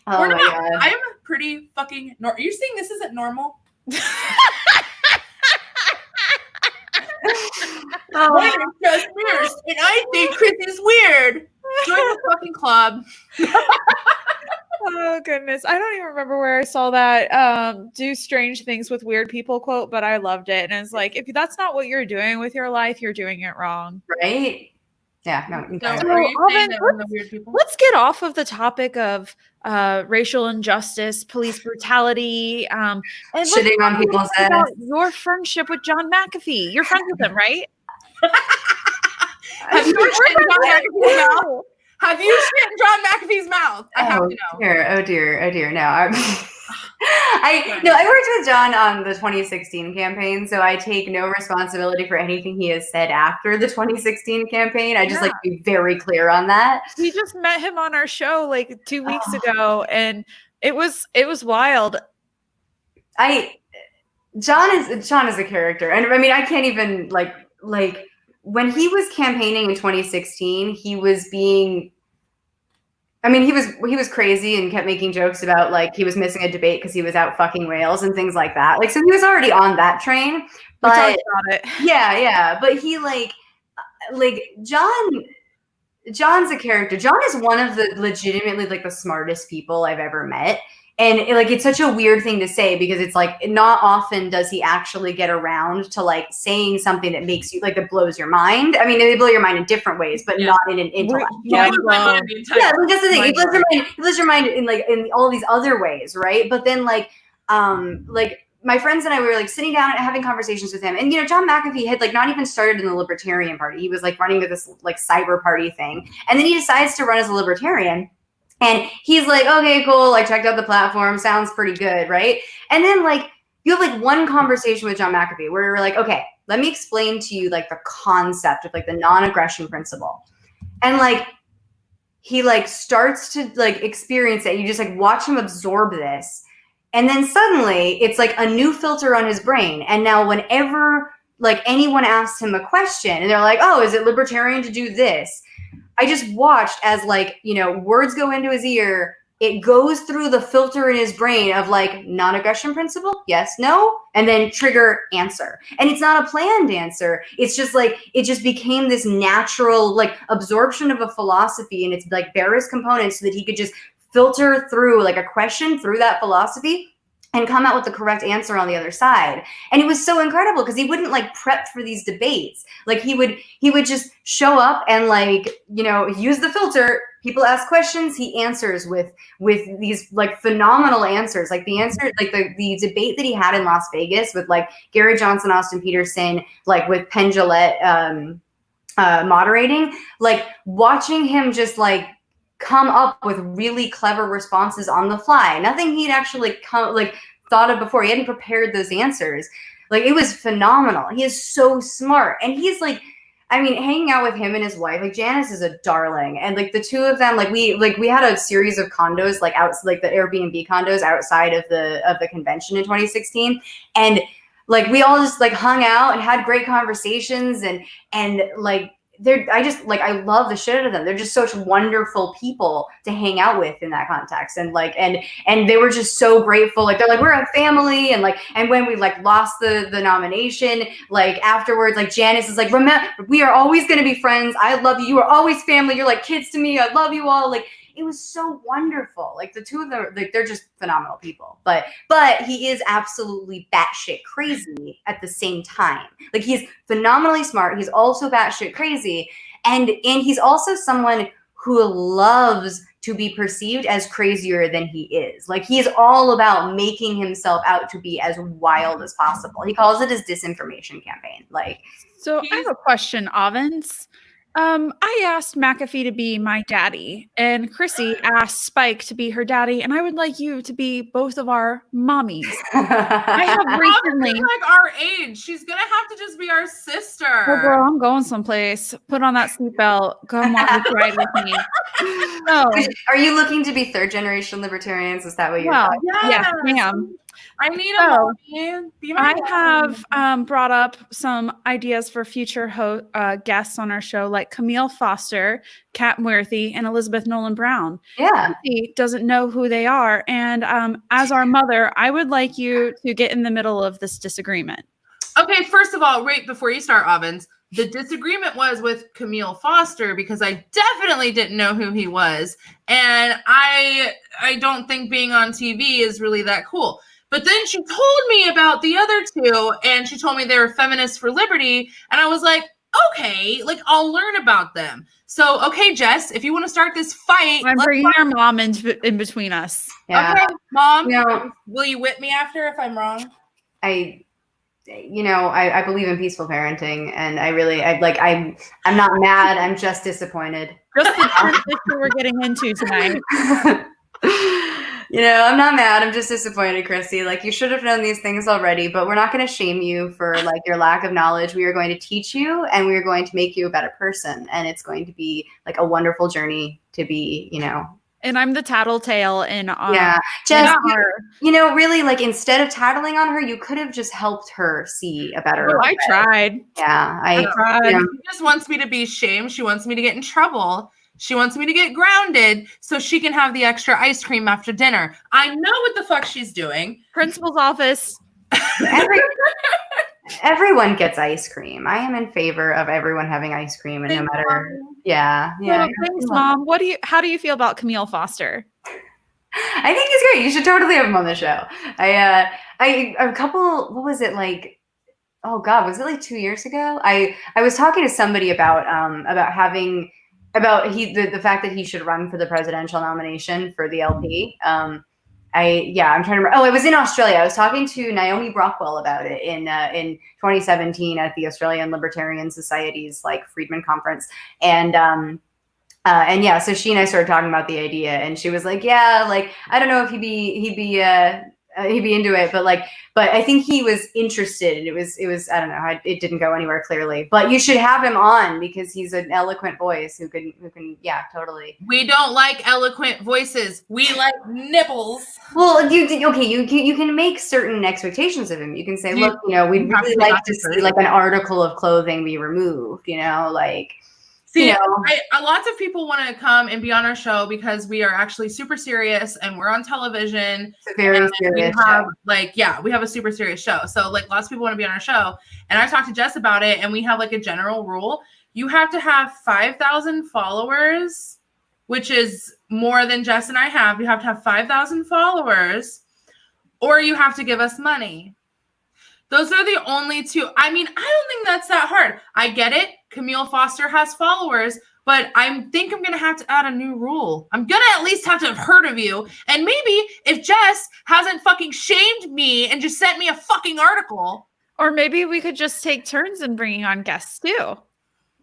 Speaker 4: Oh my God.
Speaker 3: I'm pretty fucking normal. Are you saying this isn't normal? My name's Jess Pierce, and I think Chris is weird. Join the fucking club.
Speaker 2: Oh goodness, I don't even remember where I saw that do strange things with weird people quote, but I loved it. And it's like, if that's not what you're doing with your life, you're doing it wrong.
Speaker 4: Right? Yeah. No.
Speaker 3: So are you saying that we're the weird people?
Speaker 2: Let's get off of the topic of racial injustice, police brutality, and
Speaker 4: Shitting on people's heads.
Speaker 2: about your friendship with John McAfee. You're friends with him, right?
Speaker 3: Have you shit in John McAfee's mouth? Have you shit in John McAfee's mouth? I have to know.
Speaker 4: Oh dear. No. I worked with John on the 2016 campaign, so I take no responsibility for anything he has said after the 2016 campaign. I just like to be very clear on that.
Speaker 2: We just met him on our show like 2 weeks ago, and it was wild.
Speaker 4: John is a character, and I mean I can't even like when he was campaigning in 2016, he was being. I mean, he was crazy and kept making jokes about like he was missing a debate because he was out fucking whales and things like that. Like, so he was already on that train. But
Speaker 2: we talked about it.
Speaker 4: Yeah. But he like John's a character. John is one of the legitimately like the smartest people I've ever met. And it's such a weird thing to say because it's like not often does he actually get around to like saying something that makes you like that blows your mind. I mean, they blow your mind in different ways, but not in an intellect.
Speaker 3: That's
Speaker 4: the thing. It blows your mind in all these other ways, right? But then like my friends and I were like sitting down and having conversations with him, and John McAfee had like not even started in the Libertarian Party. He was like running with this like cyber party thing, and then he decides to run as a Libertarian. And he's like, okay, cool. Like, checked out the platform. Sounds pretty good, right? And then, like, you have, like, one conversation with John McAfee where you're like, okay, let me explain to you, like, the concept of, like, the non-aggression principle. And, like, he, like, starts to, like, experience it. You just, like, watch him absorb this. And then suddenly, it's, like, a new filter on his brain. And now whenever, like, anyone asks him a question, and they're like, oh, is it libertarian to do this? I just watched as like, words go into his ear. It goes through the filter in his brain of like non-aggression principle. Yes, no. And then trigger answer. And it's not a planned answer. It's just like, it just became this natural like absorption of a philosophy and its like various components so that he could just filter through like a question through that philosophy and come out with the correct answer on the other side. And it was so incredible because he wouldn't like prep for these debates. Like he would just show up and like, use the filter. People ask questions, he answers with these like phenomenal answers. Like the answer, like the debate that he had in Las Vegas with like Gary Johnson, Austin Peterson, like with Penn Jillette moderating, like watching him just like come up with really clever responses on the fly. Nothing he'd actually thought of before. He hadn't prepared those answers. Like it was phenomenal. He is so smart. And he's like, I mean, hanging out with him and his wife, like Janice is a darling. And like the two of them, we had a series of condos, like out like the Airbnb condos outside of the convention in 2016. And like we all just like hung out and had great conversations and like I love the shit out of them. They're just such wonderful people to hang out with in that context. And like, and they were just so grateful. Like, they're like, we're a family. And like, and when we like lost the nomination, like afterwards, like Janice is like, remember, we are always going to be friends. I love you. You are always family. You're like kids to me. I love you all. Like, it was so wonderful. Like the two of them, like, they're just phenomenal people. But he is absolutely batshit crazy at the same time. Like, he's phenomenally smart. He's also batshit crazy, and he's also someone who loves to be perceived as crazier than he is. Like, he's all about making himself out to be as wild as possible. He calls it his disinformation campaign. Like,
Speaker 2: so I have a question, Avens. I asked McAfee to be my daddy, and Kryssi asked Spike to be her daddy, and I would like you to be both of our mommies. I have recently,
Speaker 3: like our age. She's gonna have to just be our sister.
Speaker 2: Oh, girl, I'm going someplace. Put on that seatbelt. Come on the ride with me. So,
Speaker 4: are you looking to be third generation libertarians? Is that what you're?
Speaker 2: Well, yes, ma'am.
Speaker 3: I need a mommy. Be my
Speaker 2: I have brought up some ideas for future guests on our show, like Camille Foster, Kat Muerthy, and Elizabeth Nolan Brown.
Speaker 4: Yeah.
Speaker 2: She doesn't know who they are. And as our mother, I would like you to get in the middle of this disagreement.
Speaker 3: Okay, first of all, right before you start, Avens, the disagreement was with Camille Foster because I definitely didn't know who he was. And I don't think being on TV is really that cool. But then she told me about the other two, and she told me they were feminists for liberty. And I was like, okay, like, I'll learn about them. So, okay, Jess, if you want to start this fight.
Speaker 2: I'm bringing your mom in between us.
Speaker 4: Yeah.
Speaker 3: Okay, Mom,
Speaker 4: No.
Speaker 3: will you whip me after if I'm wrong?
Speaker 4: I believe in peaceful parenting, and I'm not mad. I'm just disappointed.
Speaker 2: Just the issue we're getting into tonight.
Speaker 4: I'm not mad. I'm just disappointed, Kryssi. Like, you should have known these things already, but we're not going to shame you for like your lack of knowledge. We are going to teach you, and we are going to make you a better person. And it's going to be like a wonderful journey to be,
Speaker 2: And I'm the tattletale in
Speaker 4: Jess, really, like, instead of tattling on her, you could have just helped her see a better way.
Speaker 2: I tried.
Speaker 4: Yeah,
Speaker 2: I tried.
Speaker 3: She just wants me to be shamed. She wants me to get in trouble. She wants me to get grounded so she can have the extra ice cream after dinner. I know what the fuck she's doing.
Speaker 2: Principal's office.
Speaker 4: Everyone gets ice cream. I am in favor of everyone having ice cream, and no matter. Yeah.
Speaker 2: Well, thanks, Mom. How do you feel about Camille Foster?
Speaker 4: I think he's great. You should totally have him on the show. What was it like? Oh God, was it like 2 years ago? I was talking to somebody about the fact that he should run for the presidential nomination for the LP. I'm trying to remember. Oh, it was in Australia. I was talking to Naomi Brockwell about it in 2017 at the Australian Libertarian Society's like Friedman conference. So she and I started talking about the idea, and she was like, yeah, like, I don't know if he'd be into it, but I think he was interested, and it was I don't know, it didn't go anywhere clearly, but you should have him on because he's an eloquent voice who can totally.
Speaker 3: We don't like eloquent voices. We like nipples.
Speaker 4: Well, you can make certain expectations of him. You can say, look, we'd really like to see like an article of clothing be removed, like.
Speaker 3: See, lots of people want to come and be on our show because we are actually super serious and we're on television.
Speaker 4: It's a very serious show.
Speaker 3: We have a super serious show. So like lots of people want to be on our show. And I talked to Jess about it, and we have like a general rule. You have to have 5,000 followers, which is more than Jess and I have. You have to have 5,000 followers, or you have to give us money. Those are the only two. I mean, I don't think that's that hard. I get it. Camille Foster has followers, but I think I'm going to have to add a new rule. I'm going to at least have to have heard of you. And maybe if Jess hasn't fucking shamed me and just sent me a fucking article.
Speaker 2: Or maybe we could just take turns in bringing on guests too.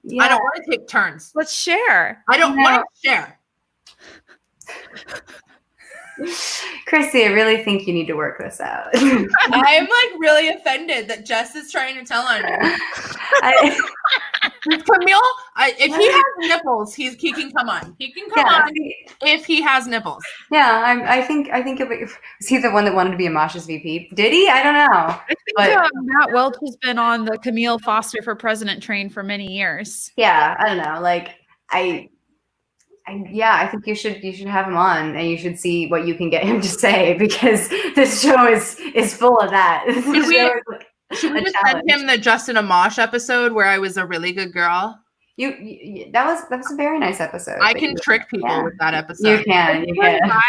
Speaker 3: Yeah. I don't want to take turns.
Speaker 2: Let's share.
Speaker 3: I don't want to share.
Speaker 4: Kryssi, I really think you need to work this out.
Speaker 3: I'm like really offended that Jess is trying to tell on you. Camille, if he has nipples, he can come on. He can come on if he has nipples.
Speaker 4: Yeah, I think is he the one that wanted to be Amash's VP? Did he? I don't know.
Speaker 2: I think Matt Welch has been on the Camille Foster for President train for many years.
Speaker 4: Yeah, I don't know. Like I think you should have him on, and you should see what you can get him to say, because this show is full of that.
Speaker 3: Should we just send him the Justin Amash episode where I was a really good girl?
Speaker 4: That was a very nice episode.
Speaker 3: I can trick people with that episode.
Speaker 4: You can.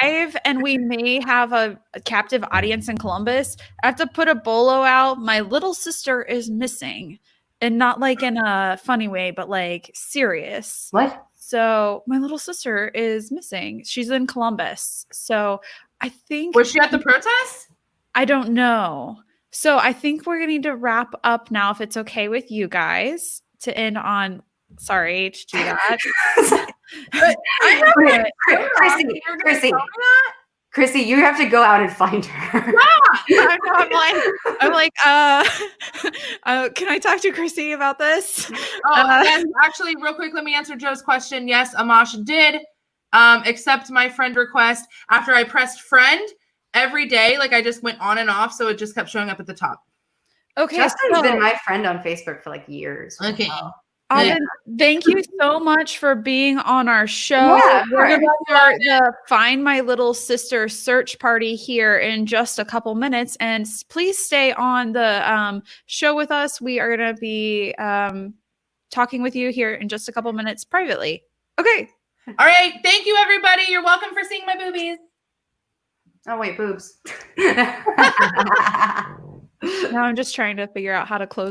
Speaker 2: Live, and we may have a captive audience in Columbus. I have to put a bolo out. My little sister is missing, and not like in a funny way, but like serious.
Speaker 4: What?
Speaker 2: So my little sister is missing. She's in Columbus. So I think.
Speaker 3: Was she at the protest?
Speaker 2: I don't know. So I think we're going to need to wrap up now, if it's okay with you guys, to end on. Sorry to do that.
Speaker 4: Kryssi, you have to go out and find her.
Speaker 2: Yeah, I'm like, can I talk to Kryssi about this?
Speaker 3: Yes, actually, real quick, let me answer Joe's question. Yes, Amash did accept my friend request after I pressed friend every day. Like I just went on and off, so it just kept showing up at the top.
Speaker 2: Okay,
Speaker 4: Justin's been my friend on Facebook for like years.
Speaker 3: Okay.
Speaker 4: Wow.
Speaker 2: Thank you so much for being on our show.
Speaker 4: Yeah,
Speaker 2: we're going to start the Find My Little Sister search party here in just a couple minutes. And please stay on the show with us. We are going to be talking with you here in just a couple minutes privately. Okay.
Speaker 3: All right. Thank you, everybody. You're welcome for seeing my boobies.
Speaker 4: Oh, wait, boobs.
Speaker 2: Now I'm just trying to figure out how to close